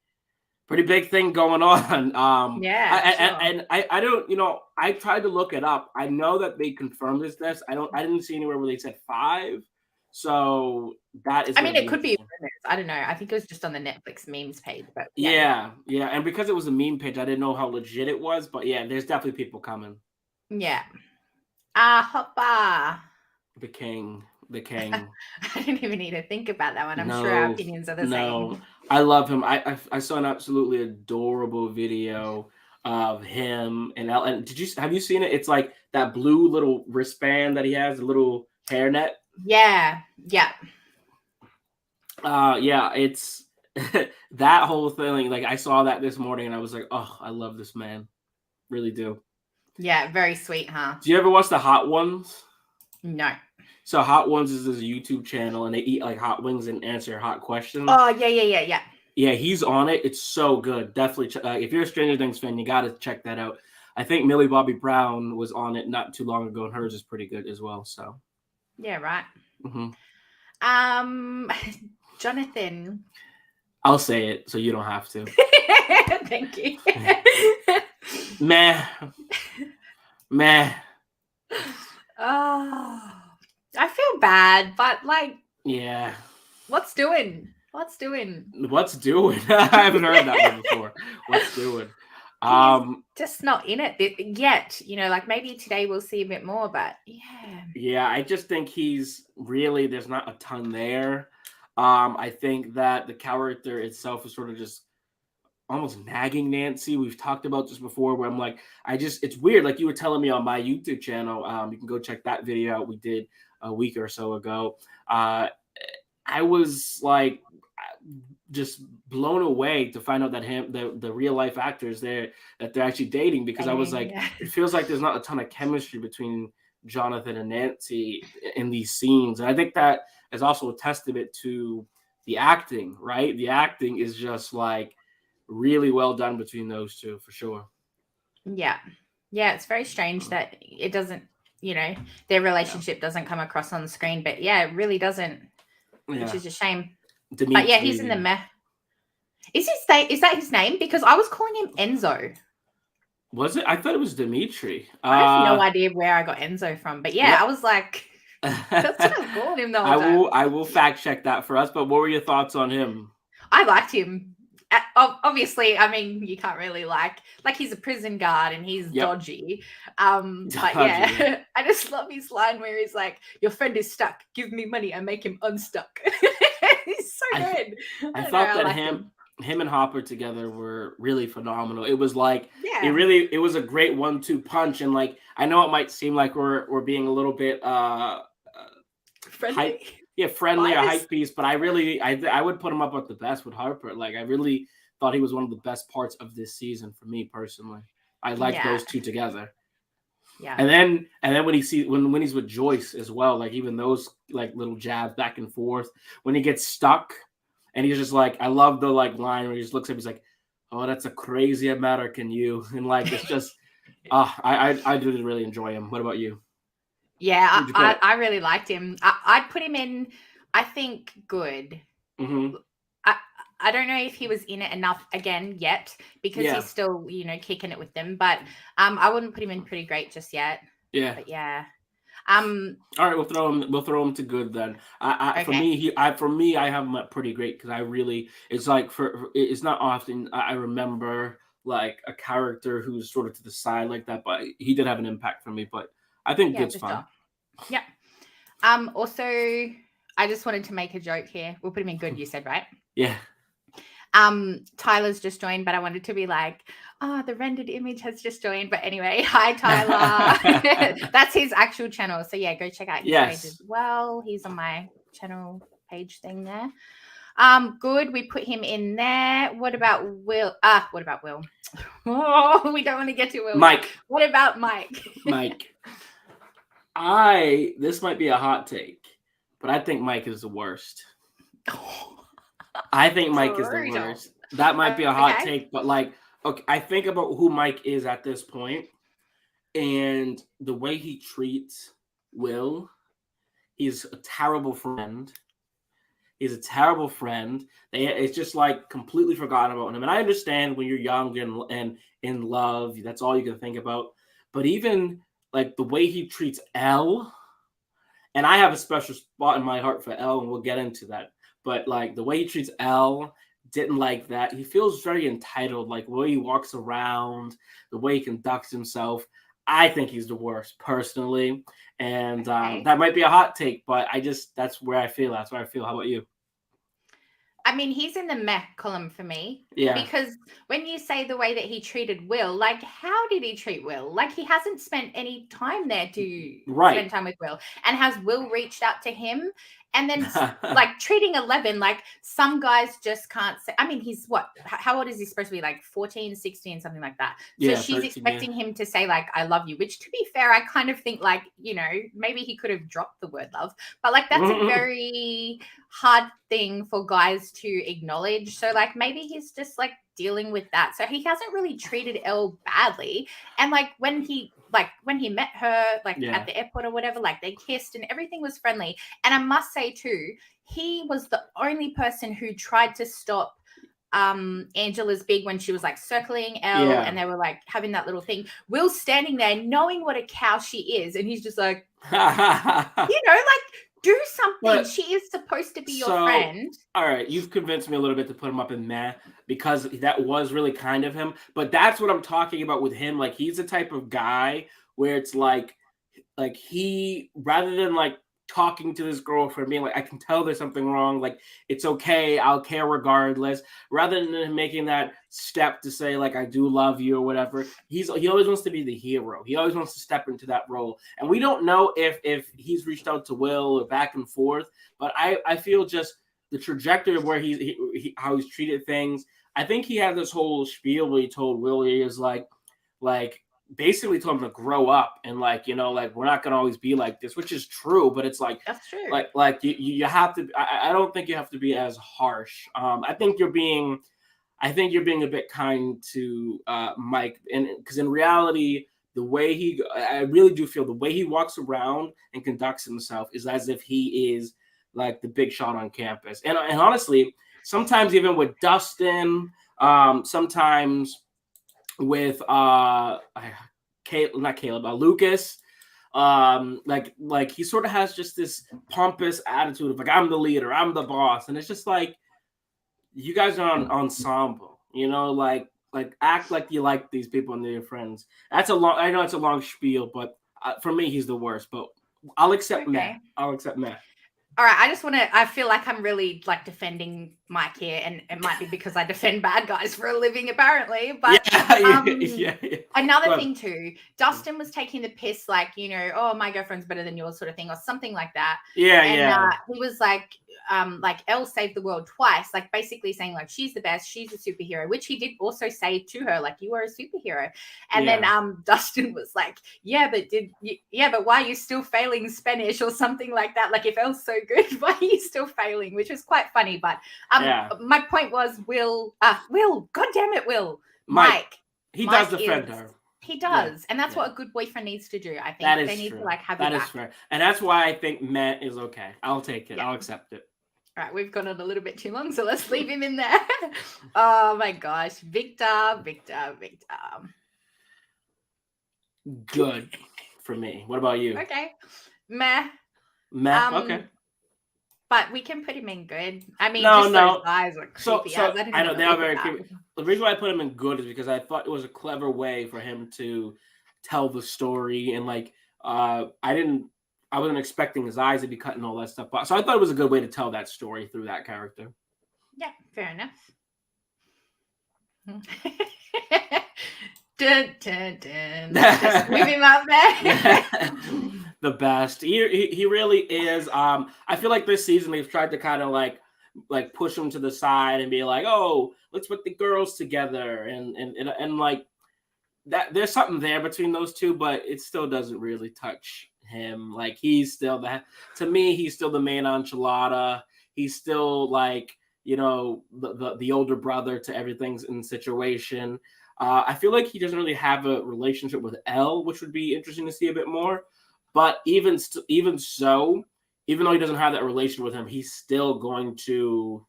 big thing going on. And I don't. I tried to look it up. I know that they confirmed this deaths. I didn't see anywhere where they said 5. So that is. I mean, it could be rumors. I don't know. I think it was just on the Netflix memes page. But yeah. And because it was a meme page, I didn't know how legit it was. But yeah, there's definitely people coming. Yeah. Hoppa. The king. I didn't even need to think about that one. I'm sure our opinions are the same. I love him. I saw an absolutely adorable video of him and have you seen it? It's like that blue little wristband that he has, a little hairnet. Yeah. It's that whole thing. Like I saw that this morning and I was like, oh, I love this man. Really do. Yeah, very sweet, huh? Do you ever watch the Hot Ones? No. So Hot Ones is this YouTube channel, and they eat like hot wings and answer hot questions. Oh, yeah. Yeah, he's on it. It's so good. Definitely, if you're a Stranger Things fan, you got to check that out. I think Millie Bobby Brown was on it not too long ago, and hers is pretty good as well. So. Yeah, right. Jonathan. I'll say it so you don't have to. Thank you. Meh. Meh. Oh, I feel bad, but like, Yeah. what's doing? What's doing? What's doing? I haven't heard that one before. What's doing? He's just not in it yet. You know, like maybe today we'll see a bit more, but yeah. Yeah, I just think he's really, there's not a ton there. I think that the character itself is sort of just almost nagging Nancy. We've talked about this before where I'm like, it's weird. Like you were telling me on my YouTube channel, you can go check that video out we did a week or so ago. I was like just blown away to find out that the real life actors there, that they're actually dating, because I was like, it feels like there's not a ton of chemistry between Jonathan and Nancy in these scenes. And I think that is also a testament to the acting, right? The acting is just like really well done between those two, for sure. Yeah. It's very strange that it doesn't, you know, their relationship doesn't come across on the screen, but yeah, it really doesn't, which is a shame. Dimitri, but yeah, he's in the meh. Is that his name? Because I was calling him Enzo. Was it? I thought it was Dimitri. I have no idea where I got Enzo from, but yeah, I was like, that's what I was calling him the whole time. I will fact check that for us, but what were your thoughts on him? I liked him. Obviously, I mean, you can't really like he's a prison guard and he's dodgy. But yeah, I just love his line where he's like, "Your friend is stuck. Give me money. I make him unstuck." He's so good. I thought that him and Harbour together were really phenomenal. It was like it was a great 1-2 punch, and like I know it might seem like we're being a little bit friendly. Friendly or hype piece, but I would put him up at the best with Harbour. Like I really thought he was one of the best parts of this season for me personally. I like those two together. Yeah. And then when he's with Joyce as well, like even those like little jabs back and forth when he gets stuck, and he's just like, I love the like line where he just looks at him, he's like, "Oh, that's a crazy American you," and like it's just, I did really enjoy him. What about you? Yeah, I really liked him. I'd put him in, I think, good. Mm-hmm. I don't know if he was in it enough again yet, because he's still, you know, kicking it with them. But I wouldn't put him in pretty great just yet. Yeah. But yeah. All right, we'll throw him to good then. Okay. For me, I have him at pretty great, because it's like it's not often I remember like a character who's sort of to the side like that, but he did have an impact for me. But I think good's fine. Yeah. Also, I just wanted to make a joke here. We'll put him in good, you said, right? Yeah. Tyler's just joined, but I wanted to be like, the rendered image has just joined. But anyway, hi Tyler. That's his actual channel. So yeah, go check out his page as well. He's on my channel page thing there. Good. We put him in there. What about Will? Oh, we don't want to get to Will. Mike. What about Mike? Mike. This might be a hot take, but I think Mike is the worst. I think Mike is the worst. That might be a hot take, but like, okay, I think about who Mike is at this point, and the way he treats Will. He's a terrible friend. It's just like completely forgotten about him. And I understand when you're young and in love, that's all you can think about. But even like the way he treats Elle, and I have a special spot in my heart for Elle, and we'll get into that. But like the way he treats Elle, didn't like that. He feels very entitled, like the way he walks around, the way he conducts himself. I think he's the worst personally. And that might be a hot take, but that's where I feel. That's where I feel. How about you? I mean, he's in the meh column for me. Yeah. Because when you say the way that he treated Will, like, how did he treat Will? Like, he hasn't spent any time there to spend time with Will. And has Will reached out to him? And then, like, treating 11, like, some guys just can't say. I mean, he's what? How old is he supposed to be? Like 14, 16, something like that. So she's 13, expecting him to say, like, I love you, which, to be fair, I kind of think, like, you know, maybe he could have dropped the word love. But, like, that's a very hard thing for guys to acknowledge. So, like, maybe he's just, like, dealing with that. So he hasn't really treated Elle badly. And, like, when he met her, like at the airport or whatever, like they kissed and everything was friendly. And I must say too, he was the only person who tried to stop Angela's big when she was like circling Elle and they were like having that little thing. Will's standing there knowing what a cow she is, and he's just like, like, do something. But, she is supposed to be your friend. All right, you've convinced me a little bit to put him up in meh, because that was really kind of him. But that's what I'm talking about with him. Like, he's the type of guy where it's like he, rather than like talking to this girlfriend, being like, I can tell there's something wrong, like, it's okay, I'll care regardless, rather than making that step to say, like, I do love you or whatever, he always wants to be the hero. He always wants to step into that role. And we don't know if he's reached out to Will or back and forth, but I feel just the trajectory of where how he's treated things. I think he had this whole spiel where he told Will, he is like basically told him to grow up and like, like, we're not going to always be like this, which is true, but it's like, that's true. Like you have to, I don't think you have to be as harsh. I think you're being a bit kind to Mike, and because in reality, I really do feel the way he walks around and conducts himself is as if he is like the big shot on campus. And honestly, sometimes even with Dustin, sometimes with Lucas, like he sort of has just this pompous attitude of like, I'm the leader, I'm the boss, and it's just like, you guys are an ensemble, like act like you like these people and they're your friends. I know it's a long spiel, but for me, he's the worst. But I'll accept Matt. All right, I feel like I'm really like defending Mike here, and it might be because I defend bad guys for a living, apparently. But another thing too, Dustin was taking the piss, like, oh, my girlfriend's better than yours, sort of thing, or something like that. He was like Elle saved the world twice, like basically saying like she's the best, she's a superhero, which he did also say to her, like, you are a superhero. And then Dustin was like, but why are you still failing Spanish or something like that? Like, if Elle's so good, why are you still failing? Which was quite funny. But my point was Will, God damn it, Will. Mike. He does defend her. He does. And that's what a good boyfriend needs to do, I think. They need to like have that your is back. fair. And that's why I think Matt is okay. I'll take it. I'll accept it. All right, we've gone on a little bit too long, so let's leave him in there. Oh my gosh. Victor. Good for me. What about you? Okay. Meh. Okay. But we can put him in good. I mean, those eyes are creepy. I know they are very creepy. The reason why I put him in good is because I thought it was a clever way for him to tell the story, and like I wasn't expecting his eyes to be cut and all that stuff. So I thought it was a good way to tell that story through that character. Yeah, fair enough. Dun, dun, dun. Just move him up there. The best. He really is. I feel like this season they've tried to kind of like push him to the side and be like, oh, let's put the girls together and like that. There's something there between those two, but it still doesn't really touch him. Like, he's still to me, he's still the main enchilada. He's still like, the older brother to everything's in situation. I feel like he doesn't really have a relationship with Elle, which would be interesting to see a bit more. But even so, even though he doesn't have that relation with him, he's still going to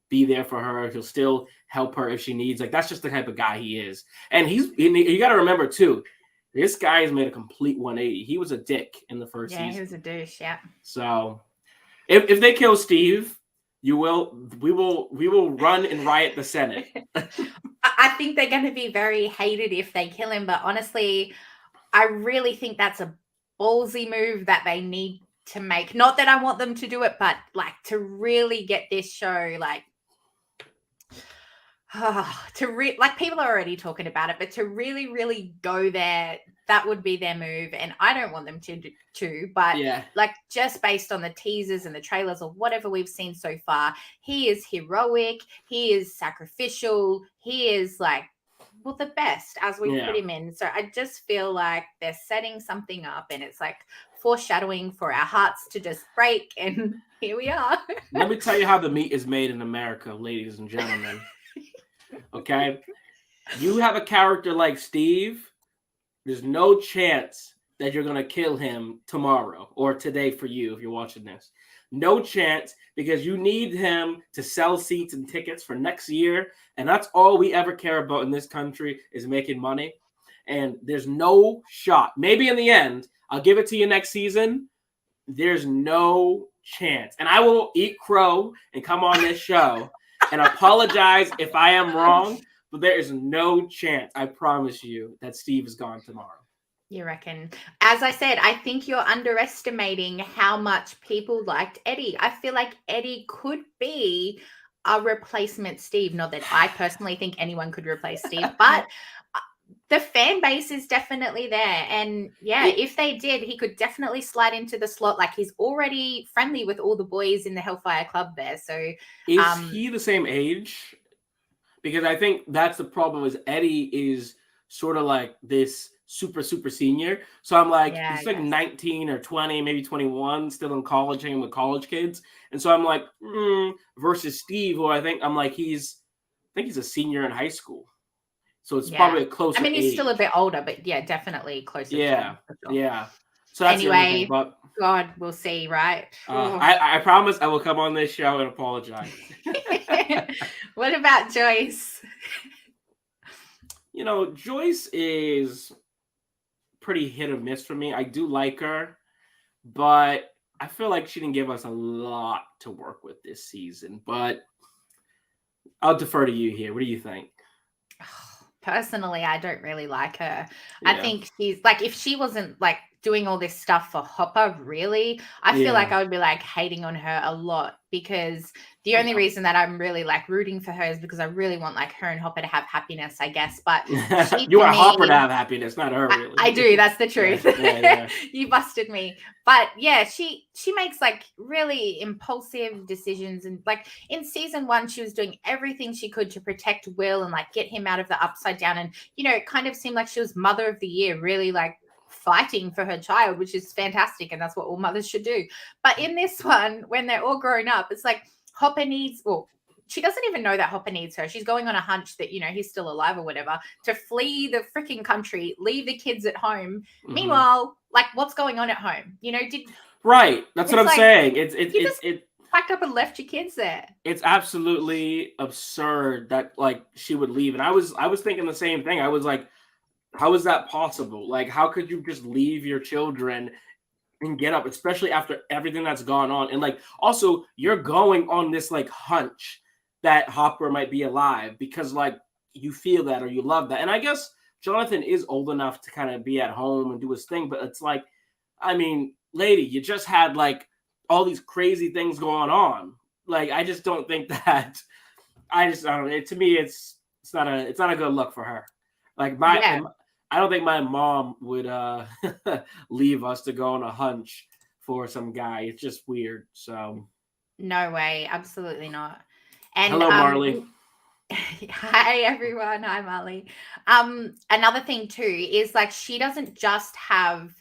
be there for her. He'll still help her if she needs. Like, that's just the type of guy he is. And you got to remember too, this guy has made a complete 180. He was a dick in the first season. Yeah, he was a douche. Yeah. So, if they kill Steve, we will run and riot the Senate. I think they're going to be very hated if they kill him. But honestly, I really think that's a ballsy move that they need to make. Not that I want them to do it, but like to really get this show like like people are already talking about it, but to really go there, that would be their move. And I don't want them to, but like just based on the teasers and the trailers or whatever we've seen so far, he is heroic, he is sacrificial, he is like, well, the best as we put him in. So I just feel like they're setting something up, and it's like foreshadowing for our hearts to just break, and here we are. Let me tell you how the meat is made in America, ladies and gentlemen. Okay? You have a character like Steve, there's no chance that you're going to kill him tomorrow or today for you if you're watching this. no chance, because you need him to sell seats and tickets for next year. And that's all we ever care about in this country is making money. And there's no shot. Maybe in the end, I'll give it to you next season. There's no chance. And I will eat crow and come on this show and apologize if I am wrong, but there is no chance, I promise you, that Steve is gone tomorrow. You reckon? As I said, I think you're underestimating how much people liked Eddie. I feel like Eddie could be a replacement Steve. Not that I personally think anyone could replace Steve, but the fan base is definitely there. And yeah, if they did, he could definitely slide into the slot. Like, he's already friendly with all the boys in the Hellfire Club there. So is he the same age? Because I think that's the problem, is Eddie is sort of like this super senior. So I'm like, he's like 19 or 20, maybe 21, still in college, hanging with college kids. And so I'm like, versus Steve, who I think he's a senior in high school. So it's probably a closer he's age. still a bit older, but definitely closer. Yeah. To him, for sure. Yeah. So that's anyway, thing, but, God, we'll see, right? I promise I will come on this show and apologize. What about Joyce? Joyce is pretty hit or miss for me. I do like her, but I feel like she didn't give us a lot to work with this season. But I'll defer to you here. What do you think? Personally, I don't really like her. Yeah. I think she's like, if she wasn't like doing all this stuff for Hopper, really, I feel like I would be like hating on her a lot, because the only reason that I'm really like rooting for her is because I really want like her and Hopper to have happiness, I guess. But you want Hopper to have happiness, not her. Really. I do. That's the truth. Yeah. You busted me. But yeah, she makes like really impulsive decisions, and like in season 1, she was doing everything she could to protect Will and like get him out of the Upside Down, and it kind of seemed like she was Mother of the Year, really like fighting for her child, which is fantastic, and that's what all mothers should do. But in this one, when they're all grown up, it's like Hopper needs, well, she doesn't even know that Hopper needs her. She's going on a hunch that, he's still alive or whatever, to flee the freaking country, leave the kids at home. Mm-hmm. Meanwhile, like, what's going on at home? Right. That's what I'm saying. It's packed up and left your kids there. It's absolutely absurd that like she would leave. And I was thinking the same thing. I was like, how is that possible? Like, how could you just leave your children and get up, especially after everything that's gone on? And like, also, you're going on this like hunch that Hopper might be alive because like you feel that or you love that. And I guess Jonathan is old enough to kind of be at home and do his thing, but it's like, I mean, lady, you just had like all these crazy things going on. Like, I just don't think that. I don't know. To me, it's not a good look for her. Like I don't think my mom would leave us to go on a hunch for some guy. It's just weird. So no way, absolutely not. And hello, Marley. Hi everyone. Hi Marley. Another thing too is like she doesn't just have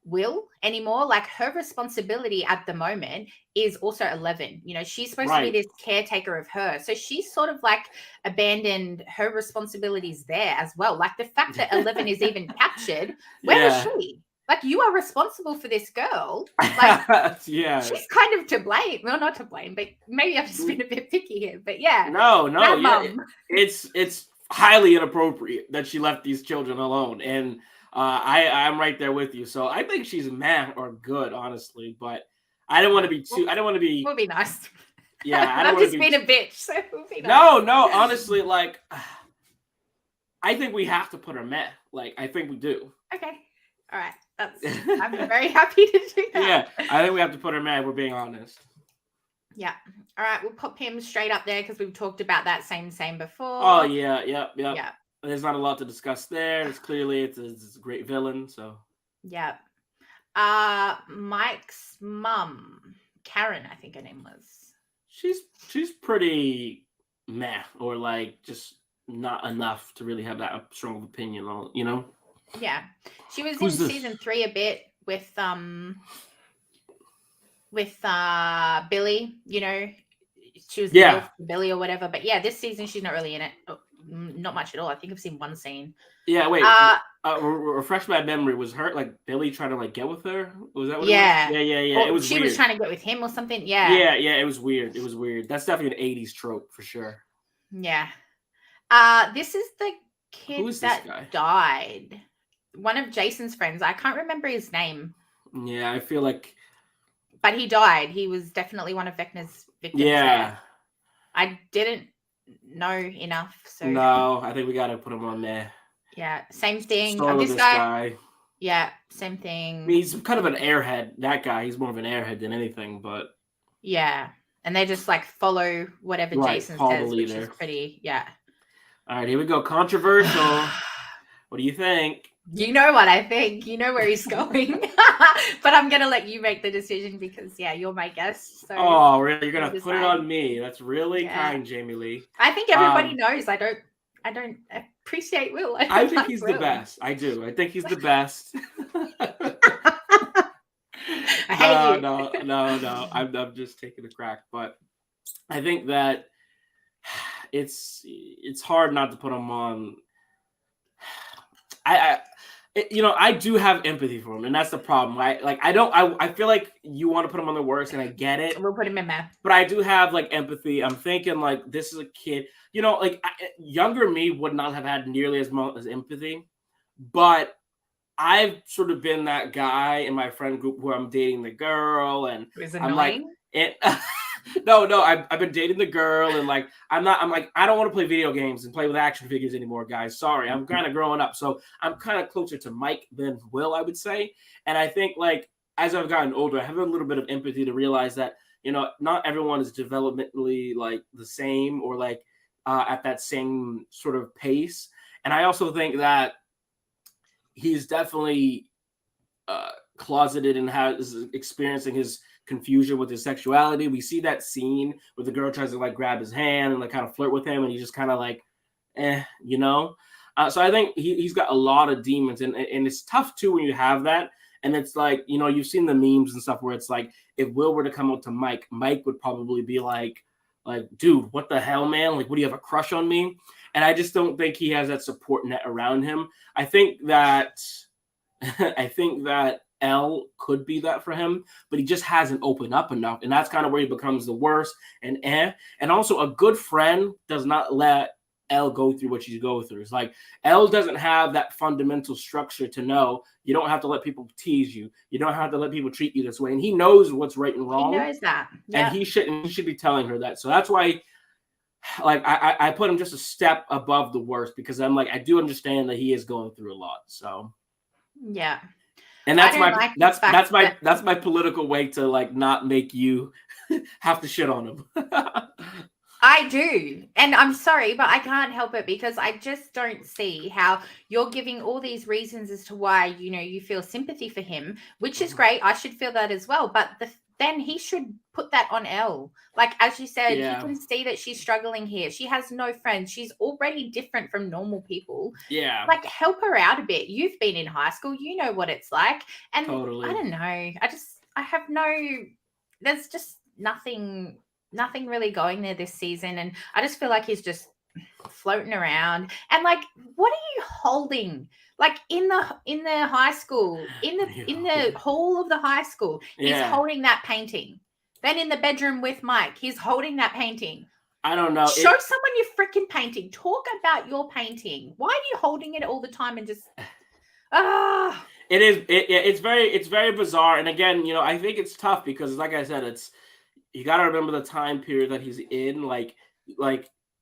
Will anymore. Like her responsibility at the moment is also 11. She's supposed to be this caretaker of her, so she's sort of like abandoned her responsibilities there as well. Like the fact that 11 is even captured, where was she? Like, you are responsible for this girl. Like, she's kind of to blame. Well, not to blame, but maybe I've just been a bit picky here. But yeah, no, it's highly inappropriate that she left these children alone. And I'm right there with you. So I think she's meh or good, honestly. But I don't want to be too. I don't want to be. We'll be nice. Yeah, I'm just being a bitch. So we'll be nice. No. Honestly, like, I think we have to put her meh. Like, I think we do. Okay. All right. I'm very happy to do that. Yeah, I think we have to put her mad. We're being honest. Yeah. All right. We'll pop him straight up there because we've talked about that same before. Oh yeah. There's not a lot to discuss there. It's clearly it's a great villain. So. Yeah. Mike's mum, Karen, I think her name was. She's pretty meh, or like just not enough to really have that strong of opinion on. Yeah, she was in season 3 a bit with Billy. she was the MILF for Billy or whatever. But yeah, this season she's not really in it. Not much at all. I think I've seen one scene. Yeah, wait. Refresh my memory. Was her like Billy trying to like get with her? Was that what it was? Yeah. Or it was she weird. was trying to get with him or something. Yeah. Yeah. It was weird. That's definitely an 80s trope for sure. Yeah. This is the kid that died. One of Jason's friends. I can't remember his name. Yeah, I feel like. But he died. He was definitely one of Vecna's victims. Yeah. There. I didn't know enough. So no, I think we got to put him on there. Yeah, same thing. This guy. Yeah, same thing. I mean, he's kind of an airhead. That guy, he's more of an airhead than anything, but. Yeah, and they just like follow whatever Jason says, which is pretty, yeah. All right, here we go. Controversial. What do you think? You know what I think. You know where he's going. But I'm going to let you make the decision because, yeah, you're my guest. So oh, really? You're going to put it on me? That's really kind, Jamie Lee. I think everybody knows I don't appreciate Will. I think he's the best. I do. I think he's the best. I hate you. No. I'm just taking a crack. But I think that it's hard not to put him on. I do have empathy for him, and that's the problem. I feel like you want to put him on the worst, and I get it. We'll put him in there. But I do have like empathy. I'm thinking like this is a kid. Younger me would not have had nearly as much as empathy, but I've sort of been that guy in my friend group where I'm dating the girl, and I'm like it. No, I've been dating the girl, and like I'm like I don't want to play video games and play with action figures anymore, guys. Sorry, I'm kind of growing up, so I'm kind of closer to Mike than Will, I would say. And I think like as I've gotten older, I have a little bit of empathy to realize that not everyone is developmentally like the same or like at that same sort of pace. And I also think that he's definitely closeted and is experiencing his confusion with his sexuality. We see that scene where the girl tries to like grab his hand and like kind of flirt with him, and he's just kind of like, So I think he's got a lot of demons, and it's tough too when you have that. And it's like, you've seen the memes and stuff where it's like, if Will were to come up to Mike would probably be like, dude, what the hell, man? Like, what do you have a crush on me? And I just don't think he has that support net around him. I think that L could be that for him, but he just hasn't opened up enough, and that's kind of where he becomes the worst. And also a good friend does not let L go through what she goes through. It's like L doesn't have that fundamental structure to know you don't have to let people tease you. You don't have to let people treat you this way, and he knows what's right and wrong. He knows that, and he should be telling her that. So that's why. Like I put him just a step above the worst because I'm like I do understand that he is going through a lot. So yeah. And that's my political way to like not make you have to shit on him. I do. And I'm sorry, but I can't help it because I just don't see how you're giving all these reasons as to why, you feel sympathy for him, which is great. I should feel that as well. But then he should put that on Elle. Like, as you said, he can see that she's struggling here. She has no friends. She's already different from normal people. Yeah. Like, help her out a bit. You've been in high school. You know what it's like. And totally. I don't know. There's just nothing really going there this season. And I just feel like he's just floating around. And like, what are you holding? Like in the high school, in the hall of the high school, he's holding that painting. Then in the bedroom with Mike, he's holding that painting. I don't know. Show someone your freaking painting. Talk about your painting. Why are you holding it all the time and just It is. It's very bizarre. And again, I think it's tough because, like I said, you got to remember the time period that he's in. Like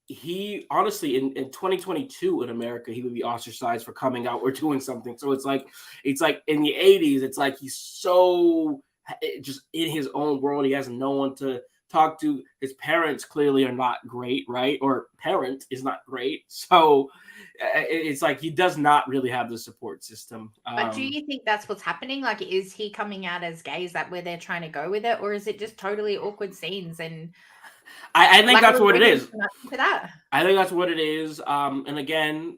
he honestly in 2022 in America, he would be ostracized for coming out or doing something. So it's like in the 80s, it's like he's so just in his own world. He has no one to talk to. His parents clearly are not great, right? Or parent is not great. So it's like he does not really have the support system. But do you think that's what's happening? Like, is he coming out as gay? Is that where they're trying to go with it? Or is it just totally awkward scenes? And I think that's what it is. To that. I think that's what it is. And again,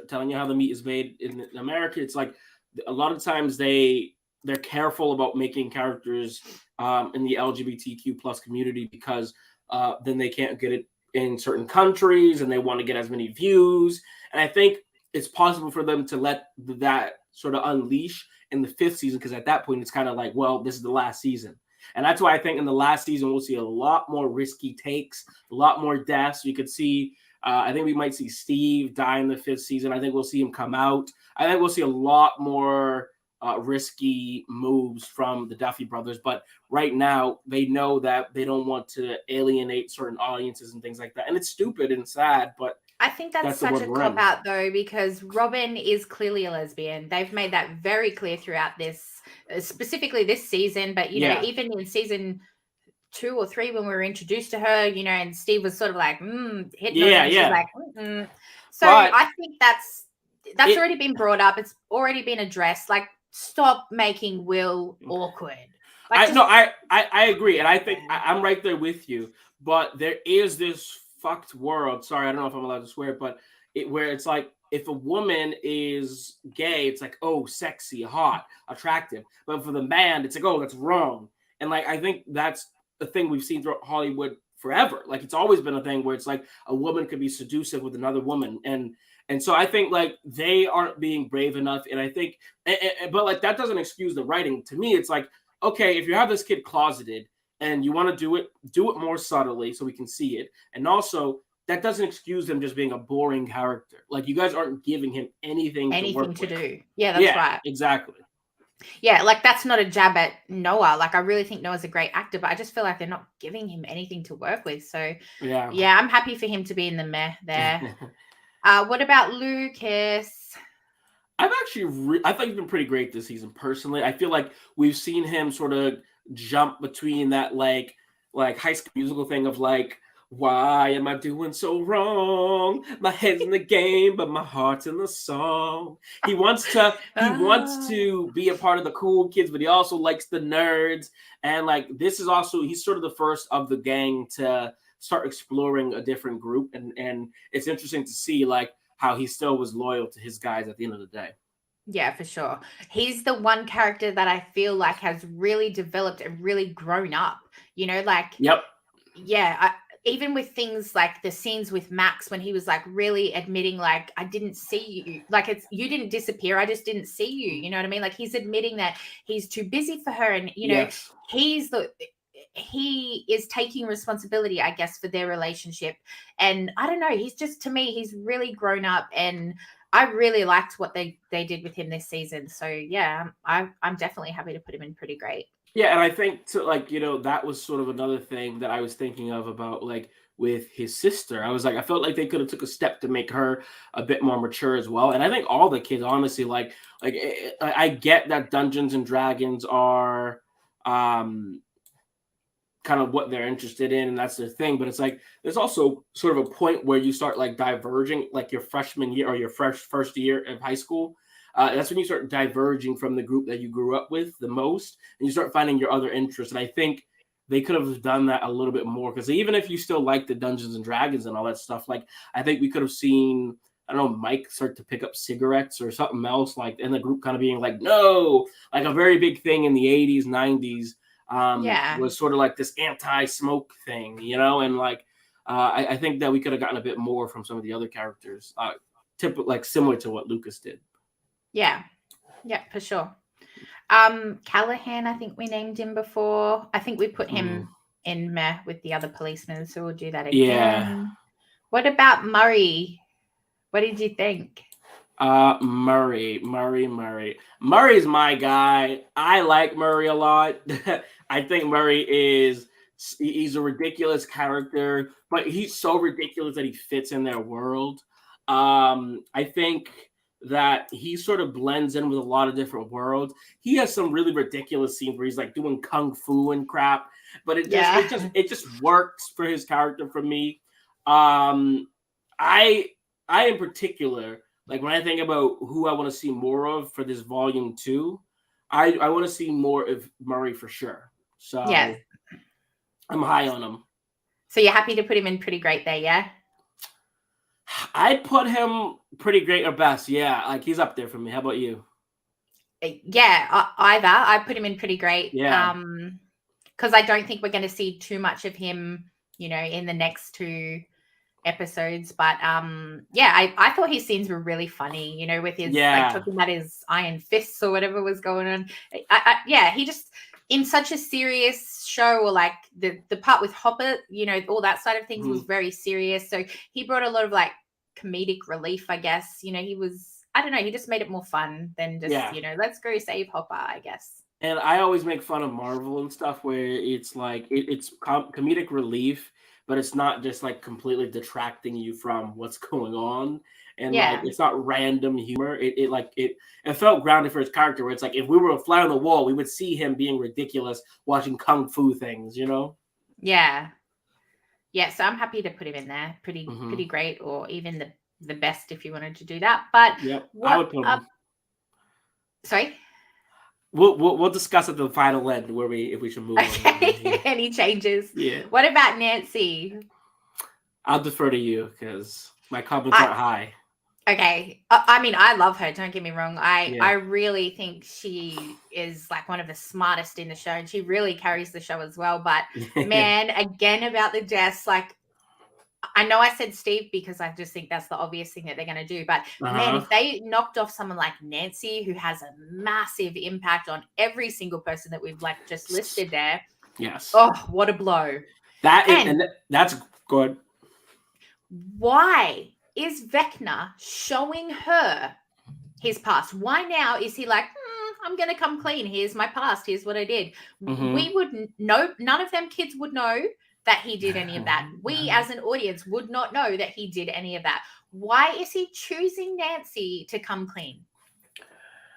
telling you how the meat is made in America, it's like a lot of times they're careful about making characters in the LGBTQ plus community because then they can't get it in certain countries, and they want to get as many views. And I think it's possible for them to let that sort of unleash in the 5th season, because at that point it's kind of like, well, this is the last season. And that's why I think in the last season we'll see a lot more risky takes, a lot more deaths. You could see, I think we might see Steve die in the 5th season. I think we'll see him come out. I think we'll see a lot more risky moves from the Duffy brothers. But right now they know that they don't want to alienate certain audiences and things like that. And it's stupid and sad, but I think that's such a cop out though, because Robin is clearly a lesbian. They've made that very clear throughout this, specifically this season, but you know, even in season 2 or 3 when we were introduced to her, you know, and Steve was sort of like, hitting her, and she's like, So but, I think that's already been brought up. It's already been addressed. Like, stop making Will awkward. Like, I agree, and I think I'm right there with you. But there is this fucked world. Sorry, I don't know if I'm allowed to swear, but where it's like, if a woman is gay, it's like, oh, sexy, hot, attractive. But for the man, it's like, oh, that's wrong. And like, I think that's the thing we've seen throughout Hollywood forever. Like, it's always been a thing where it's like a woman could be seductive with another woman. And so I think like they aren't being brave enough. And I think, but like, that doesn't excuse the writing. To me, it's like, okay, if you have this kid closeted and you want to do it more subtly so we can see it. And also, that doesn't excuse him just being a boring character. Like, you guys aren't giving him anything to do. Yeah, that's right. Exactly. Yeah, like, that's not a jab at Noah. Like, I really think Noah's a great actor, but I just feel like they're not giving him anything to work with. So yeah, I'm happy for him to be in the meh there. What about Lucas? I've actually, I think he's been pretty great this season. Personally, I feel like we've seen him sort of jump between that like High School Musical thing of like, why am I doing so wrong? My head's in the game, but my heart's in the song. He wants to be a part of the cool kids, but he also likes the nerds. And like, this is also, he's sort of the first of the gang to start exploring a different group. And it's interesting to see like how he still was loyal to his guys at the end of the day. Yeah, for sure. He's the one character that I feel like has really developed and really grown up, you know, like, even with things like the scenes with Max, when he was like really admitting, like, I didn't see you, like, you didn't disappear, I just didn't see you. You know what I mean? Like, he's admitting that he's too busy for her. And, you know, he is taking responsibility, I guess, for their relationship. And I don't know, he's just, to me, he's really grown up, and I really liked what they did with him this season. So yeah, I'm definitely happy to put him in pretty great. Yeah, and I think that was sort of another thing that I was thinking of about like with his sister. I was like, I felt like they could have took a step to make her a bit more mature as well. And I think all the kids, honestly, like I get that Dungeons and Dragons are kind of what they're interested in, and that's their thing. But it's like there's also sort of a point where you start like diverging, like your freshman year or your first year of high school. That's when you start diverging from the group that you grew up with the most, and you start finding your other interests. And I think they could have done that a little bit more, because even if you still like the Dungeons and Dragons and all that stuff, like I think we could have seen, I don't know, Mike start to pick up cigarettes or something else, like, and the group kind of being like, no, like a very big thing in the 80s, 90s was sort of like this anti-smoke thing, you know? And like, I think that we could have gotten a bit more from some of the other characters, like similar to what Lucas did. Yeah, for sure. Callahan, I think we named him before. I think we put him in meh with the other policemen, so we'll do that again. Yeah. What about Murray? What did you think? Murray's my guy. I like Murray a lot. I think he's a ridiculous character, but he's so ridiculous that he fits in their world. I think that he sort of blends in with a lot of different worlds. He has some really ridiculous scenes where he's like doing kung fu and crap, but it just works for his character for me. I in particular, like when I think about who I want to see more of for this volume 2, I want to see more of Murray for sure. So yeah, I'm high on him. So you're happy to put him in pretty great there, yeah? I put him pretty great or best. Yeah, like he's up there for me. How about you? Yeah, either. I put him in pretty great. Yeah. Because I don't think we're going to see too much of him in the next 2 episodes. But I thought his scenes were really funny, with his like talking about his iron fists or whatever was going on. He just, in such a serious show, or like the part with Hopper, all that side of things was very serious. So he brought a lot of like comedic relief, I guess. He was, I don't know, he just made it more fun than just, let's go save Hopper, I guess. And I always make fun of Marvel and stuff where it's like it's comedic relief, but it's not just like completely detracting you from what's going on. And like it's not random humor. It felt grounded for his character, where it's like if we were a fly on the wall, we would see him being ridiculous watching kung fu things, Yeah. Yeah, so I'm happy to put him in there. Pretty great, or even the best if you wanted to do that. But I would put him. Sorry? We'll discuss at the final end if we should move on. Any changes? Yeah. What about Nancy? I'll defer to you because my comments aren't high. Okay. I mean, I love her. Don't get me wrong. I really think she is like one of the smartest in the show, and she really carries the show as well. But man, again about the deaths, like I know I said Steve because I just think that's the obvious thing that they're going to do. But man, if they knocked off someone like Nancy, who has a massive impact on every single person that we've like just listed there. Yes. Oh, what a blow. That's good. Why is Vecna showing her his past? Why now is he like, I'm going to come clean. Here's my past. Here's what I did. We would know. None of them kids would know that he did any of that. We as an audience would not know that he did any of that. Why is he choosing Nancy to come clean?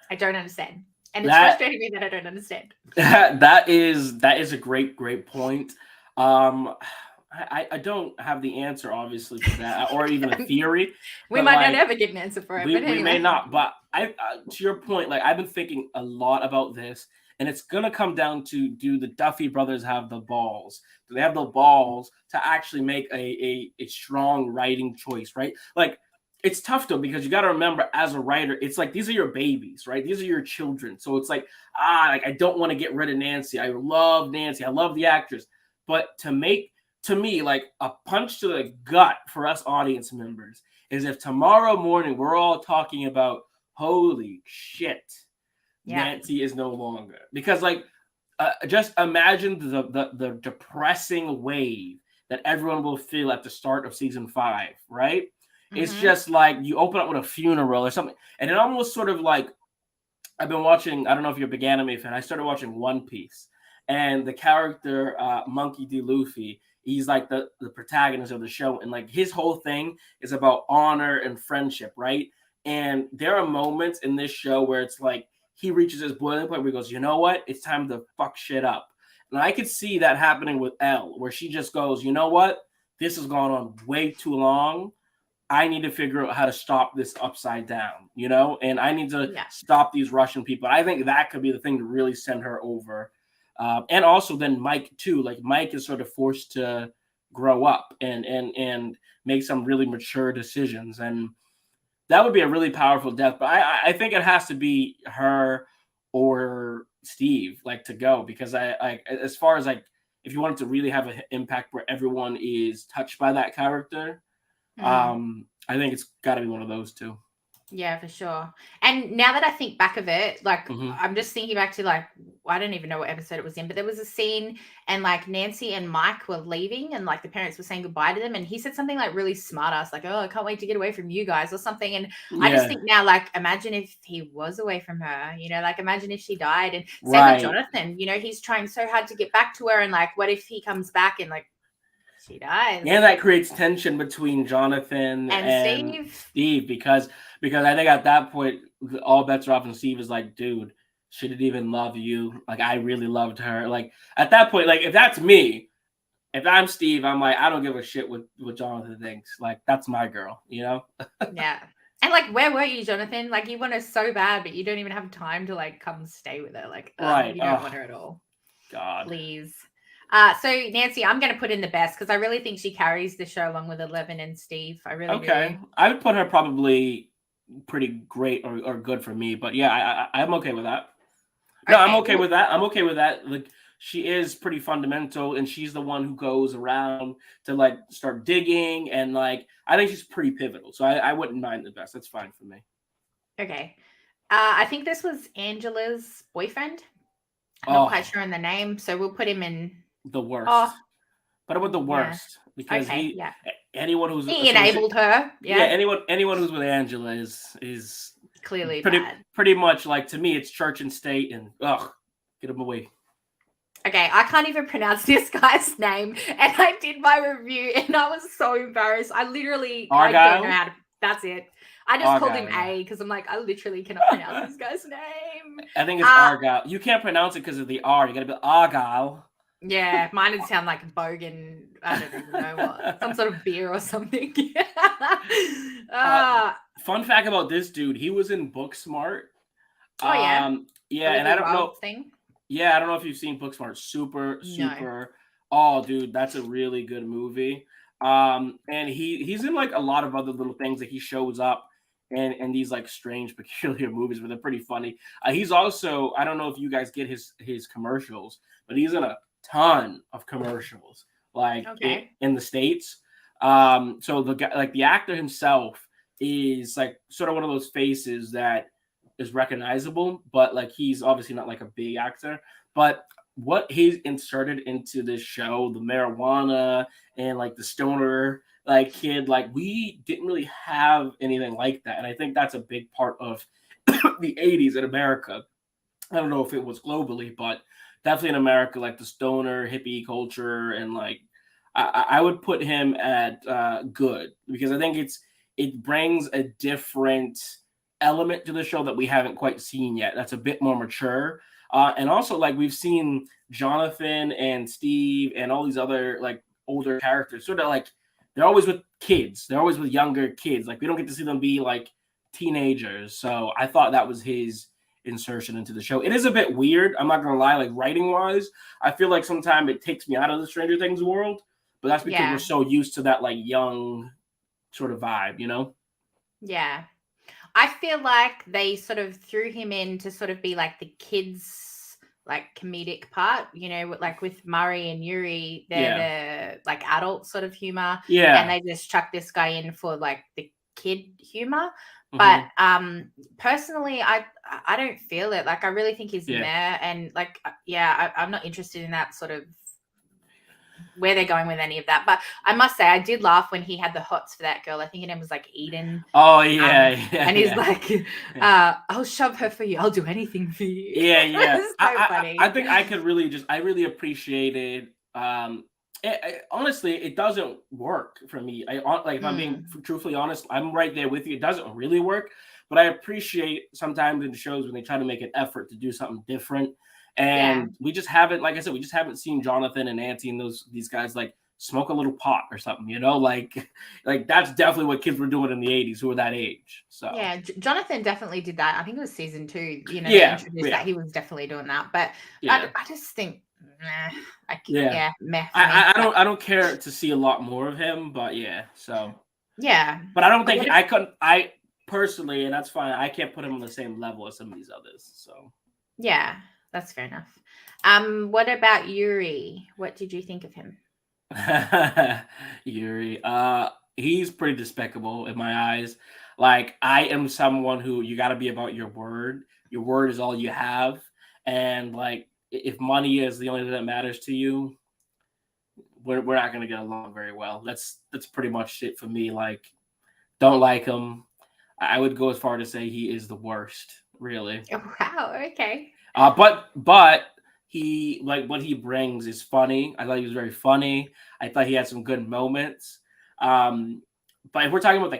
I don't understand. And it's frustrating me that I don't understand. That is a great point. I don't have the answer, obviously, for that, or even a theory. We might not ever get an answer for it. But anyway. We may not. But to your point, like I've been thinking a lot about this, and it's gonna come down to: do the Duffy brothers have the balls? Do they have the balls to actually make a strong writing choice? Right? Like it's tough though, because you got to remember, as a writer, it's like these are your babies, right? These are your children. So it's like like I don't want to get rid of Nancy. I love Nancy. I love the actress, but to me, like a punch to the gut for us audience members is if tomorrow morning we're all talking about, holy shit, Nancy is no longer. Because like, just imagine the depressing wave that everyone will feel at the start of season 5, right? It's just like you open up with a funeral or something. And it almost sort of like, I've been watching, I don't know if you're a big anime fan, I started watching One Piece. And the character, Monkey D. Luffy, he's like the protagonist of the show. And like his whole thing is about honor and friendship, right? And there are moments in this show where it's like he reaches his boiling point where he goes, you know what? It's time to fuck shit up. And I could see that happening with Elle, where she just goes, you know what? This has gone on way too long. I need to figure out how to stop this upside down, and I need to stop these Russian people. I think that could be the thing to really send her over. And also then Mike too, like Mike is sort of forced to grow up and make some really mature decisions. And that would be a really powerful death. But I think it has to be her or Steve, like, to go, because I as far as like, if you want it to really have an impact where everyone is touched by that character, I think it's got to be one of those two. Yeah, for sure. And now that I think back of it, like I'm just thinking back to like, I don't even know what episode it was in, but there was a scene and like Nancy and Mike were leaving and like the parents were saying goodbye to them. And he said something like really smart ass, like, oh, I can't wait to get away from you guys or something. And I just think now, like, imagine if he was away from her, like imagine if she died. And same with Jonathan, he's trying so hard to get back to her. And like, what if he comes back and like, she dies? And that creates tension between Jonathan and Steve because I think at that point all bets are off, and Steve is like, dude, she didn't even love you. Like, I really loved her. Like, at that point, like, if that's me, if I'm Steve, I'm like, I don't give a shit what Jonathan thinks. Like, that's my girl, Yeah. And like, where were you, Jonathan? Like, you want her so bad, but you don't even have time to like come stay with her. Like, you don't want her at all. God, please. So Nancy, I'm going to put in the best because I really think she carries the show along with Eleven and Steve. I really do. I would put her probably pretty great or good for me, but yeah, I'm okay with that. No, I'm okay with that. I'm okay with that. Like, she is pretty fundamental, and she's the one who goes around to like start digging, and like I think she's pretty pivotal. So I wouldn't mind the best. That's fine for me. Okay. I think this was Angela's boyfriend. I'm not quite sure on the name, so we'll put him in the worst. But about the worst because anyone who's he enabled her. Yeah, anyone who's with Angela is clearly pretty much like, to me, it's church and state, and get him away. Okay, I can't even pronounce this guy's name, and I did my review, and I was so embarrassed. I literally I don't know how to. That's it. I just called him A because I'm like, I literally cannot pronounce this guy's name. I think it's Argyle. You can't pronounce it because of the R. You got to be Argyle. Yeah, mine would sound like Bogan. I don't even know what. Some sort of beer or something. Fun fact about this dude, he was in Booksmart. Oh, yeah? Yeah, and I don't know. Yeah, I don't know if you've seen Booksmart. Super. No. Oh, dude, that's a really good movie. And he's in like a lot of other little things that he shows up in these like strange, peculiar movies, but they're pretty funny. He's also, I don't know if you guys get his commercials, but he's in a ton of commercials like in the States. So the guy, like the actor himself, is like sort of one of those faces that is recognizable, but like he's obviously not like a big actor. But what he's inserted into this show, the marijuana and like the stoner like kid, like we didn't really have anything like that. And I think that's a big part of the 80s in America. I don't know if it was globally, but definitely in America, like the stoner hippie culture, and like I would put him at good, because I think it brings a different element to the show that we haven't quite seen yet. That's a bit more mature. And also, like, we've seen Jonathan and Steve and all these other like older characters sort of like they're always with kids. They're always with younger kids. Like, we don't get to see them be like teenagers. So I thought that was his insertion into the show. It is a bit weird. I'm not gonna lie. Like, writing wise, I feel like sometimes it takes me out of the Stranger Things world. But that's because we're so used to that like young sort of vibe, you know? Yeah. I feel like they sort of threw him in to sort of be like the kids, like comedic part, you know, like with Murray and Yuri, they're the like adult sort of humor. Yeah. And they just chuck this guy in for like the kid humor. But personally, I don't feel it. Like, I really think he's meh, and like, I'm not interested in that sort of where they're going with any of that. But I must say, I did laugh when he had the hots for that girl. I think her name was like Eden. Oh yeah, and he's like, I'll shove her for you. I'll do anything for you. Yeah. It's so funny. I think I really appreciated. Honestly, it doesn't work for me. If I'm being truthfully honest, I'm right there with you. It doesn't really work, but I appreciate sometimes in shows when they try to make an effort to do something different. And we just haven't, like I said, we just haven't seen Jonathan and Nancy and these guys like smoke a little pot or something, you know, like that's definitely what kids were doing in the 80s who were that age. So yeah, Jonathan definitely did that. I think it was season 2, you know, they introduced that he was definitely doing that. But I just think meh. I don't care to see a lot more of him, but but I don't think I personally, and that's fine, I can't put him on the same level as some of these others. So that's fair enough. What about Yuri? What did you think of him? Yuri, he's pretty despicable in my eyes. Like, I am someone who, you got to be about your word. Your word is all you have, and like, if money is the only thing that matters to you, we're not going to get along very well. That's pretty much it for me. Like, don't like him. I would go as far to say he is the worst, really. Wow. Okay. But he, like, what he brings is funny. I thought he was very funny. I thought he had some good moments. But if we're talking about the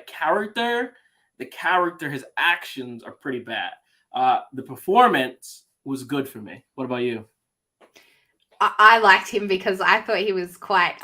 character, his actions are pretty bad. The performance was good for me. What about you? I liked him because I thought he was quite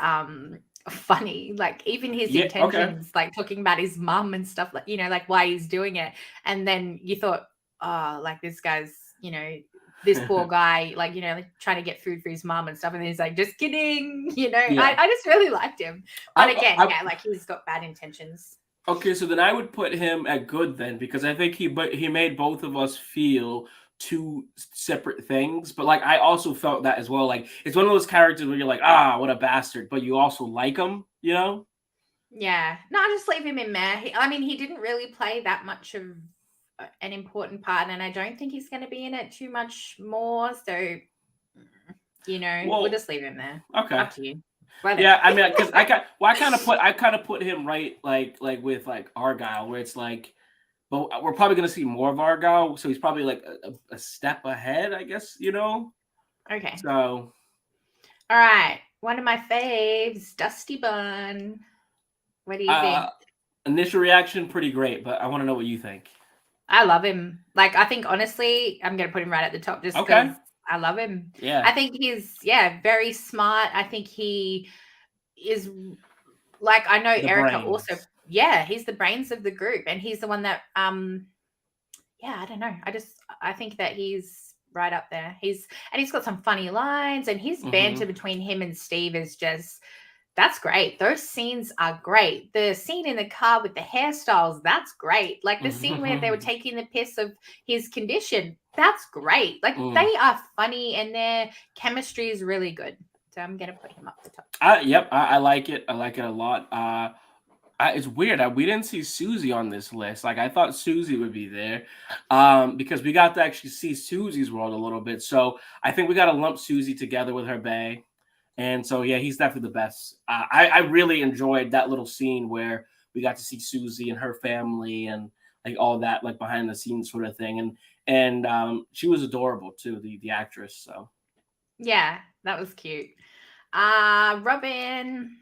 funny. Like, even his intentions, like talking about his mum and stuff, like, you know, like why he's doing it. And then you thought, oh, like, this guy's, you know, this poor guy, like, you know, like, trying to get food for his mum and stuff. And he's like, just kidding, you know. I just really liked him. But again, like, he's got bad intentions. Okay, so then I would put him at good then, because I think he made both of us feel two separate things. But like I also felt that as well. Like it's one of those characters where you're like, ah, what a bastard, but you also like him, you know? Yeah. No, I just leave him in there. He didn't really play that much of an important part, and I don't think he's going to be in it too much more. So, we'll just leave him there. Okay. Up to you. Yeah, I mean, because I kind of put him right, like with like Argyle, where it's like, but we're probably gonna see more of Argyle, so he's probably like a step ahead, I guess, Okay. So, all right, one of my faves, Dusty Bun. What do you think? Initial reaction, pretty great, but I want to know what you think. I love him. Like, I think honestly, I'm gonna put him right at the top just because I love him. Yeah, I think he's very smart. I think he is like, I know The Erica brains. also. He's the brains of the group, and he's the one that I don't know. I think that he's right up there. He's got some funny lines, and his banter between him and Steve is just, that's great. Those scenes are great. The scene in the car with the hairstyles, that's great. Like the scene where they were taking the piss of his condition, that's great. Like they are funny, and their chemistry is really good. So I'm gonna put him up the top. Yep, I like it. I like it a lot. It's weird. We didn't see Susie on this list. Like I thought Susie would be there, because we got to actually see Susie's world a little bit. So I think we got to lump Susie together with her bae, and so yeah, he's definitely the best. I really enjoyed that little scene where we got to see Susie and her family and like all that like behind the scenes sort of thing, and she was adorable too, the actress. So yeah, that was cute. Robin.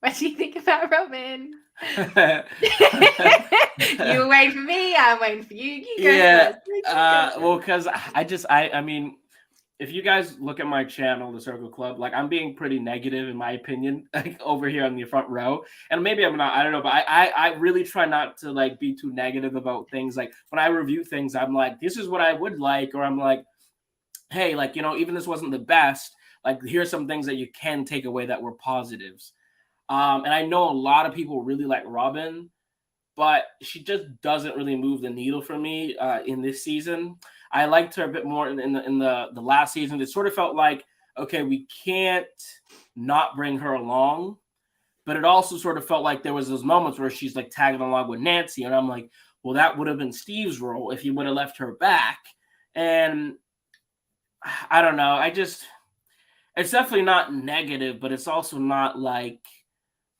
What do you think about Robin? You were waiting for me. I'm waiting for you. You go first. Well, because I mean, if you guys look at my channel, The Circle Club, like I'm being pretty negative in my opinion, like over here on the front row, and maybe I'm not. I don't know, but I really try not to like be too negative about things. Like when I review things, I'm like, this is what I would like, or I'm like, hey, like even this wasn't the best. Like here's some things that you can take away that were positives. And I know a lot of people really like Robin, but she just doesn't really move the needle for me in this season. I liked her a bit more in the last season. It sort of felt like, okay, we can't not bring her along, but it also sort of felt like there was those moments where she's like tagging along with Nancy, and I'm like, well, that would have been Steve's role if he would have left her back. And I don't know. It's definitely not negative, but it's also not like,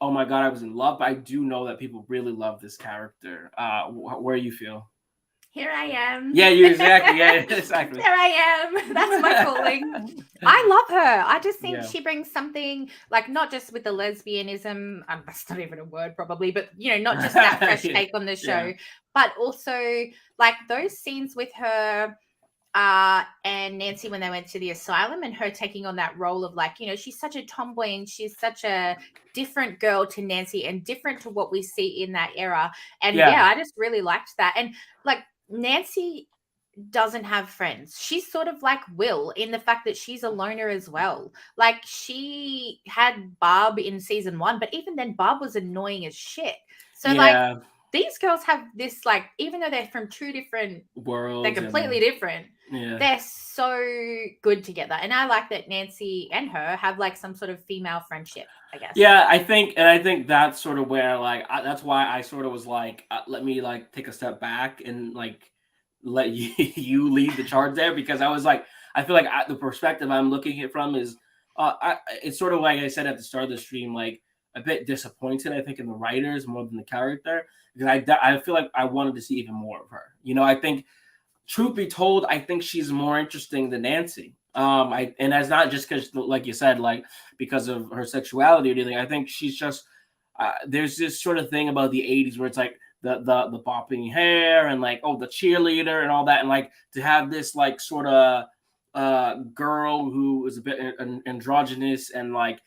oh my God, I was in love. But I do know that people really love this character. Where you feel? Here I am. Yeah, you exactly. Yeah, exactly. Here I am. That's my calling. I love her. I just think she brings something, like, not just with the lesbianism. That's not even a word, probably, but not just that fresh take on the show, but also like those scenes with her and Nancy when they went to the asylum, and her taking on that role of like, she's such a tomboy and she's such a different girl to Nancy and different to what we see in that era. And I just really liked that. And like Nancy doesn't have friends. She's sort of like Will in the fact that she's a loner as well. Like she had Barb in season 1, but even then Barb was annoying as shit. So like these girls have this, like, even though they're from two different worlds, they're completely different. Yeah. They're so good together. And I like that Nancy and her have like some sort of female friendship, I guess. Yeah, I think that's sort of where like that's why I sort of was like, let me like take a step back and like let you lead the charge there, because I was like, I feel like the perspective I'm looking at from is it's sort of like I said at the start of the stream, like a bit disappointed, I think, in the writers more than the character, because I feel like I wanted to see even more of her. I think, truth be told, I think she's more interesting than Nancy. And that's not just because, like you said, like because of her sexuality or anything. I think she's just there's this sort of thing about the 80s where it's like the bopping hair and like, oh, the cheerleader and all that, and like to have this like sort of girl who is a bit androgynous and like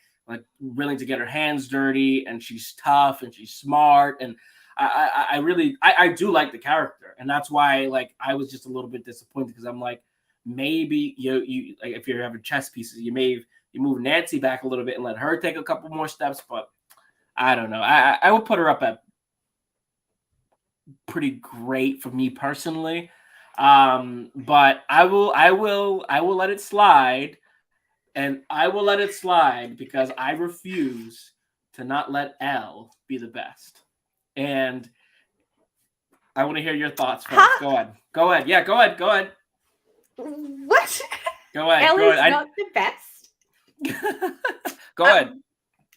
willing to get her hands dirty, and she's tough and she's smart, and I really do like the character, and that's why like I was just a little bit disappointed, because I'm like, maybe you like, if you're having chess pieces, you move Nancy back a little bit and let her take a couple more steps, but I don't know. I will put her up at pretty great for me personally. But I will let it slide, and I will let it slide because I refuse to not let Elle be the best. And I want to hear your thoughts first. Huh? Go ahead. Yeah, go ahead. What? Go ahead. Elle go is ahead. not the best. Go ahead.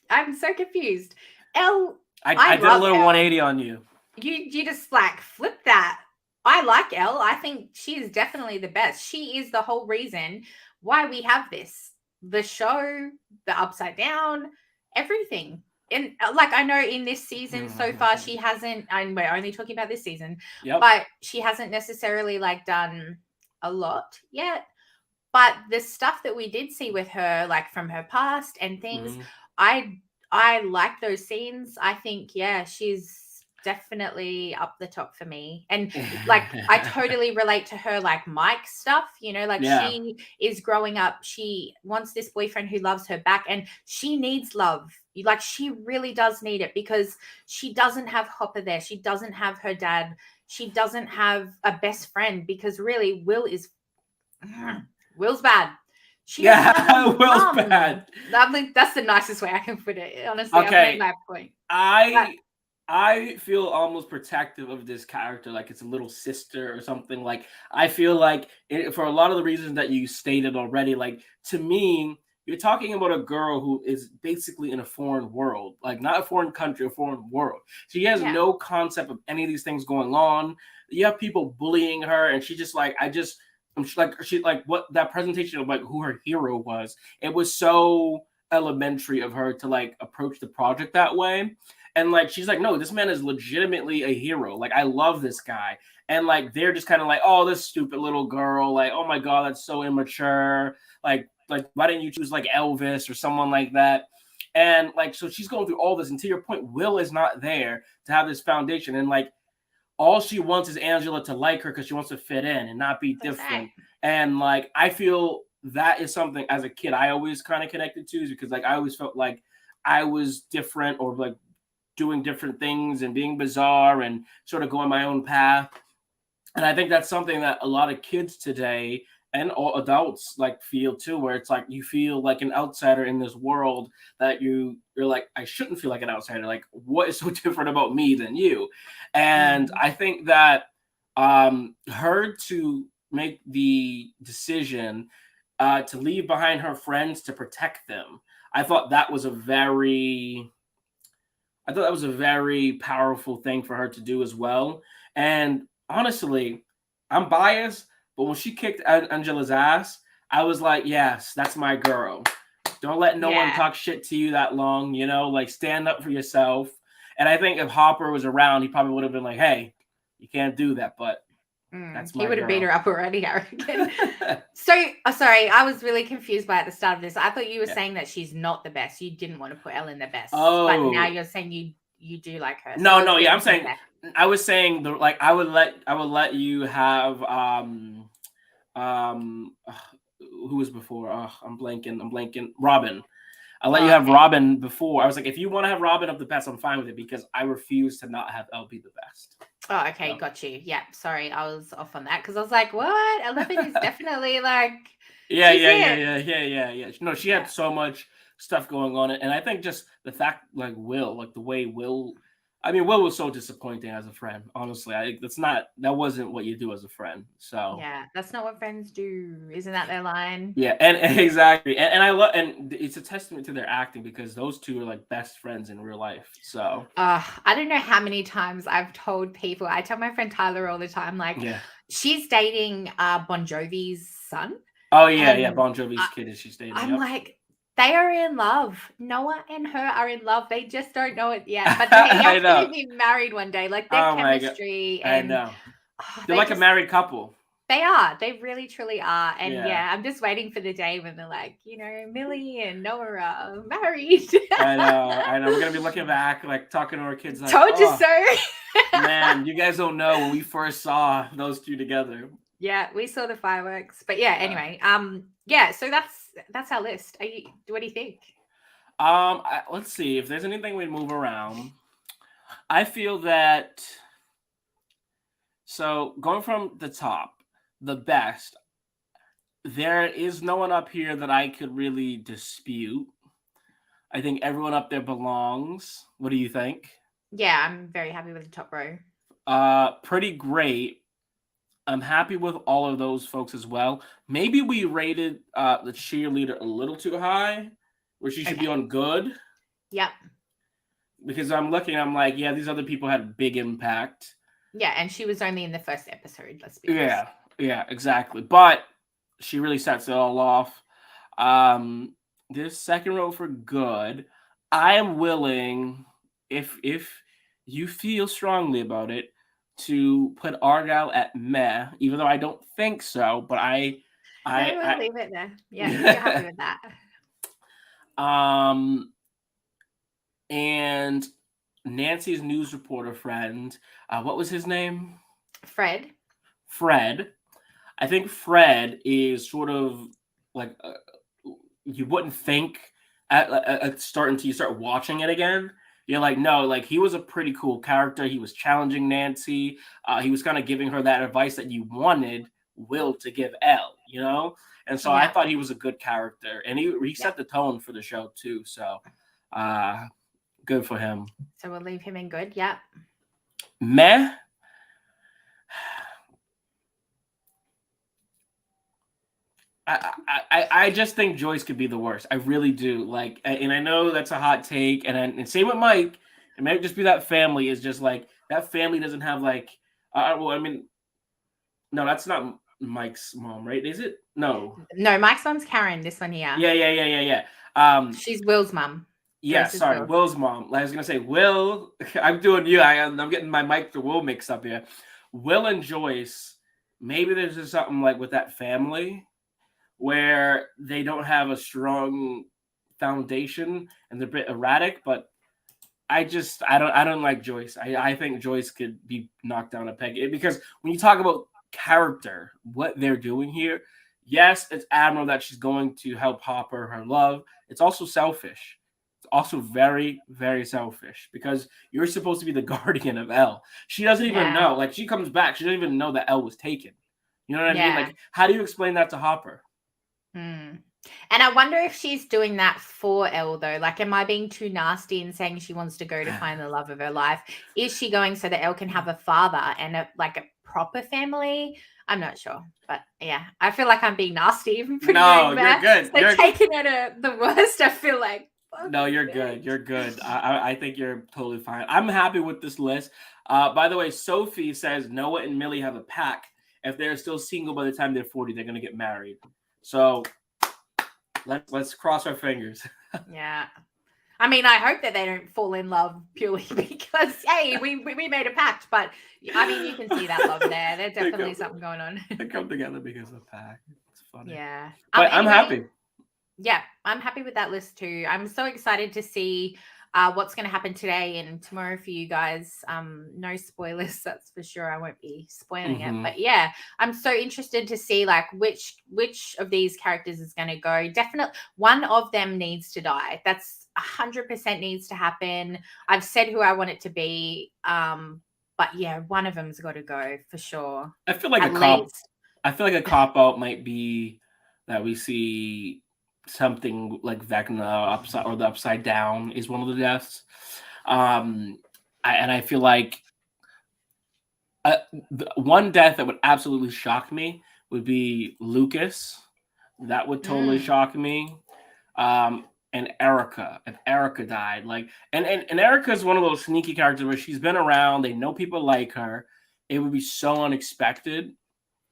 I'm so confused. Elle, I did a little Elle. 180 on you. You just like flip that. I like Elle. I think she is definitely the best. She is the whole reason why we have this. The show, the Upside Down, everything. And like I know in this season so far she hasn't, and we're only talking about this season, but she hasn't necessarily like done a lot yet. But the stuff that we did see with her, like from her past and things, I like those scenes. I think, yeah, she's definitely up the top for me. And like I totally relate to her like Mike stuff, like she is growing up. She wants this boyfriend who loves her back, and she needs love. Like she really does need it because she doesn't have Hopper there. She doesn't have her dad. She doesn't have a best friend because really Will's bad. Will's bad. That's the nicest way I can put it. Honestly, okay. I've made my point. I feel almost protective of this character, like it's a little sister or something. Like I feel like for a lot of the reasons that you stated already, like to me, you're talking about a girl who is basically in a foreign world, like not a foreign country, a foreign world. She has no concept of any of these things going on. You have people bullying her, and she just like, she like what that presentation of like who her hero was. It was so elementary of her to like approach the project that way. And like she's like, no, this man is legitimately a hero. Like I love this guy. And like they're just kind of like, oh, this stupid little girl. Like, oh my god, that's so immature. Like why didn't you choose like Elvis or someone like that? And like so she's going through all this. And to your point, Will is not there to have this foundation. And like all she wants is Angela to like her because she wants to fit in and not be different. And like I feel that is something as a kid I always kind of connected to, because like I always felt like I was different, or like doing different things and being bizarre and sort of going my own path. And I think that's something that a lot of kids today and all adults like feel too, where it's like you feel like an outsider in this world that you're like, I shouldn't feel like an outsider. Like, what is so different about me than you? And I think that her to make the decision to leave behind her friends to protect them, I thought that was a very powerful thing for her to do as well. And honestly, I'm biased, but when she kicked Angela's ass, I was like, yes, that's my girl. Don't let no one talk shit to you that long, like stand up for yourself. And I think if Hopper was around, he probably would have been like, hey, you can't do that, but that's my he would have girl. beat her up already, I reckon. So, sorry, I was really confused by at the start of this. I thought you were saying that she's not the best. You didn't want to put Elle in the best. But now you're saying you do like her. So no, I'm saying I was saying I would let you have who was before? I'm blanking. Robin. I'll let you have Robin before. I was like, if you want to have Robin of the best, I'm fine with it, because I refuse to not have Elle be the best. Oh, okay, so. Got you. Yeah, sorry, I was off on that because I was like, what? 11 is definitely like. Yeah. No, she had so much stuff going on, and I think just the fact, like the way Will. I mean, Will was so disappointing as a friend. Honestly, that wasn't what you do as a friend. So yeah, that's not what friends do. Isn't that their line? Yeah, and exactly, and I love, and it's a testament to their acting, because those two are like best friends in real life. So I don't know how many times I've told people. I tell my friend Tyler all the time, like she's dating Bon Jovi's son. Oh yeah, Bon Jovi's kid is she's dating. I'm like, they are in love. Noah and her are in love. They just don't know it yet. But they're going to be married one day. Like their chemistry. I know. They're like a married couple. They are. They really, truly are. And I'm just waiting for the day when they're like, Millie and Noah are married. I know. We're going to be looking back, like talking to our kids. Like, told you so. Man, you guys don't know when we first saw those two together. Yeah, we saw the fireworks. But anyway. So that's our list. What do you think? Let's see if there's anything we move around. I feel that So going from the top, the best, there is no one up here that I could really dispute. I think everyone up there belongs. What do you think? Yeah, I'm very happy with the top row. Pretty great. I'm happy with all of those folks as well. Maybe we rated the cheerleader a little too high, where she should be on good. Yep. Because I'm looking, I'm like, yeah, these other people had a big impact. Yeah, and she was only in the first episode. Let's be honest. Yeah, exactly. But she really sets it all off. This second row for good, I am willing, if you feel strongly about it, to put Argyle at meh, even though I don't think so. But we'll leave it there. Yeah, you're happy with that. And Nancy's news reporter friend, what was his name? Fred. I think Fred is sort of like you wouldn't think at start until you start watching it again. You're like, no, like he was a pretty cool character. He was challenging Nancy. He was kind of giving her that advice that you wanted Will to give Elle, you know? And so I thought he was a good character. And he set the tone for the show too. So good for him. So we'll leave him in good. Yep. Meh. I just think Joyce could be the worst. I really do. Like, and I know that's a hot take, and same with Mike. It might just be that family is just like that family doesn't have like. Well, I mean, no, that's not Mike's mom, right? Is it? No, Mike's mom's Karen. This one here. Yeah. She's Will's mom. Yeah, sorry, Will's mom. I was gonna say Will. I'm doing you. I'm getting my Mike to Will mixed up here. Will and Joyce. Maybe there's just something like with that family where they don't have a strong foundation and they're a bit erratic, but I don't like Joyce. I think Joyce could be knocked down a peg because when you talk about character, what they're doing here, yes, it's admirable that she's going to help Harper her love. It's also selfish. It's also very, very selfish because you're supposed to be the guardian of Elle. She doesn't even know. Like she comes back, she doesn't even know that Elle was taken. You know what I mean? Like, how do you explain that to Harper? And I wonder if she's doing that for Elle, though. Like, am I being too nasty in saying she wants to go to find the love of her life? Is she going so that Elle can have a father and a proper family? I'm not sure. But, yeah, I feel like I'm being nasty even for doing that. You're good. They're taking it at the worst, I feel like. No, you're good. You're good. I think you're totally fine. I'm happy with this list. By the way, Sophie says Noah and Millie have a pact. If they're still single by the time they're 40, they're going to get married. So let's cross our fingers. Yeah. I mean, I hope that they don't fall in love purely because, hey, we made a pact. But, I mean, you can see that love there. There's definitely something going on. They come together because of a pact. It's funny. Yeah. But I'm happy. Yeah, I'm happy with that list too. I'm so excited to see what's going to happen today and tomorrow for you guys. No spoilers, that's for sure. I won't be spoiling it. But yeah, I'm so interested to see like which of these characters is going to go. Definitely one of them needs to die. That's 100% needs to happen. I've said who I want it to be. But yeah, one of them's got to go for sure. I feel like a cop out might be that we see something like Vecna upside or the upside down is one of the deaths. I feel like one death that would absolutely shock me would be Lucas. That would totally shock me. And Erica, if Erica died, like, and Erica is one of those sneaky characters where she's been around. They know people like her. It would be so unexpected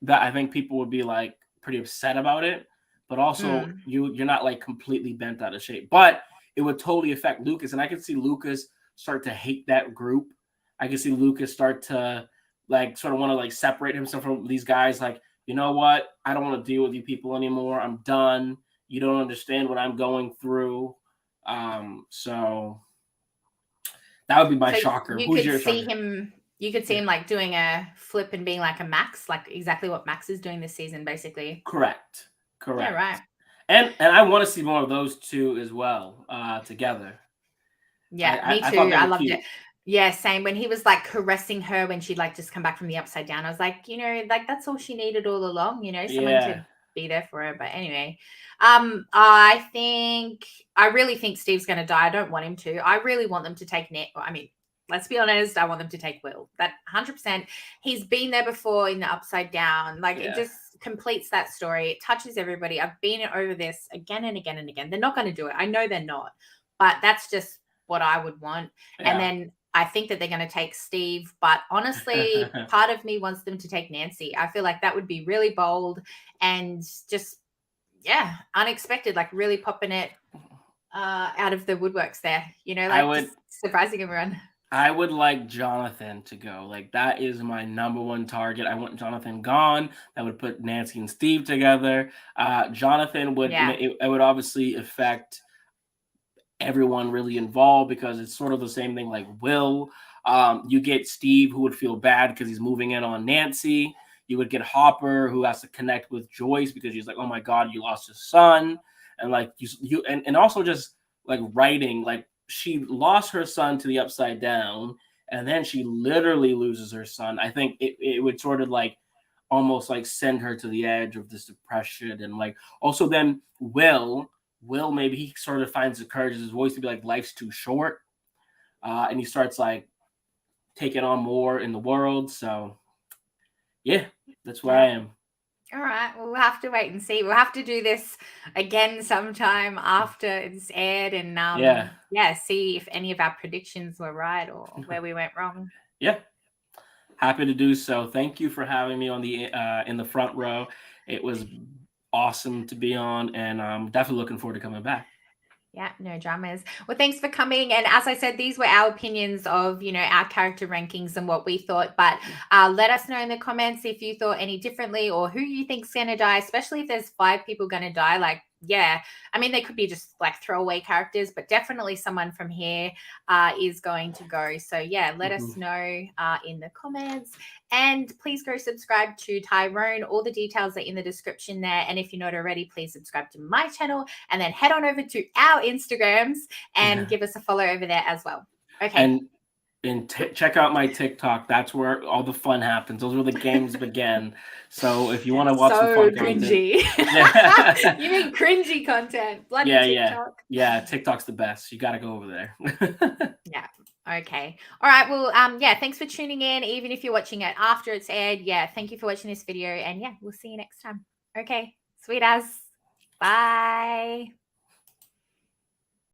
that I think people would be like pretty upset about it. But also, you're not like completely bent out of shape. But it would totally affect Lucas, and I could see Lucas start to hate that group. I could see Lucas start to like sort of want to like separate himself from these guys. Like, you know what? I don't want to deal with you people anymore. I'm done. You don't understand what I'm going through. So that would be my shocker. Who's your shocker? You could see him like doing a flip and being like a Max, like exactly what Max is doing this season, basically. Correct. Yeah, right. And I want to see more of those two as well together. Yeah, me too. I loved it. Yeah, same. When he was like caressing her when she'd like just come back from the upside down, I was like, like that's all she needed all along, someone to be there for her. But anyway, I really think Steve's going to die. I don't want him to. I really want them to take let's be honest. I want them to take Will. That 100%. He's been there before in the upside down. Like it just completes that story. It touches everybody. I've been over this again and again and again. They're not going to do it. I know they're not, but that's just what I would want. Yeah. And then I think that they're going to take Steve, but honestly, part of me wants them to take Nancy. I feel like that would be really bold and just, unexpected, like really popping it out of the woodworks there, just surprising everyone. I would like Jonathan to go. Like that is my number one target. I want Jonathan gone. That would put Nancy and Steve together. Jonathan would, it would obviously affect everyone really involved because it's sort of the same thing like Will. You get Steve who would feel bad because he's moving in on Nancy. You would get Harper who has to connect with Joyce because she's like, oh my God, you lost your son. And like and also just like writing, like she lost her son to the upside down and then she literally loses her son. I think it would sort of like almost like send her to the edge of this depression. And like also then Will maybe he sort of finds the courage in his voice to be like life's too short, and he starts like taking on more in the world. So yeah, that's where I am. All right, well, we'll have to wait and see. We'll have to do this again sometime after it's aired and see if any of our predictions were right or where we went wrong. Yeah, happy to do so. Thank you for having me on the in the front row. It was awesome to be on, and I'm definitely looking forward to coming back. Yeah, no dramas. Well, thanks for coming. And as I said, these were our opinions of, our character rankings and what we thought. But let us know in the comments if you thought any differently or who you think's going to die, especially if there's 5 people going to die. Like, they could be just like throwaway characters, but definitely someone from here is going to go. So let us know in the comments. And please go subscribe to Tyrone. All the details are in the description there. And if you're not already, please subscribe to my channel and then head on over to our Instagrams and give us a follow over there as well. Okay. And check out my TikTok. That's where all the fun happens. Those are the games begin. So if you want to watch some fun cringy. Content. You mean cringy content. Bloody TikTok. Yeah, TikTok's the best. You got to go over there. Yeah. Okay. All right. Well, thanks for tuning in. Even if you're watching it after it's aired. Thank you for watching this video. And we'll see you next time. Okay. Sweet as. Bye.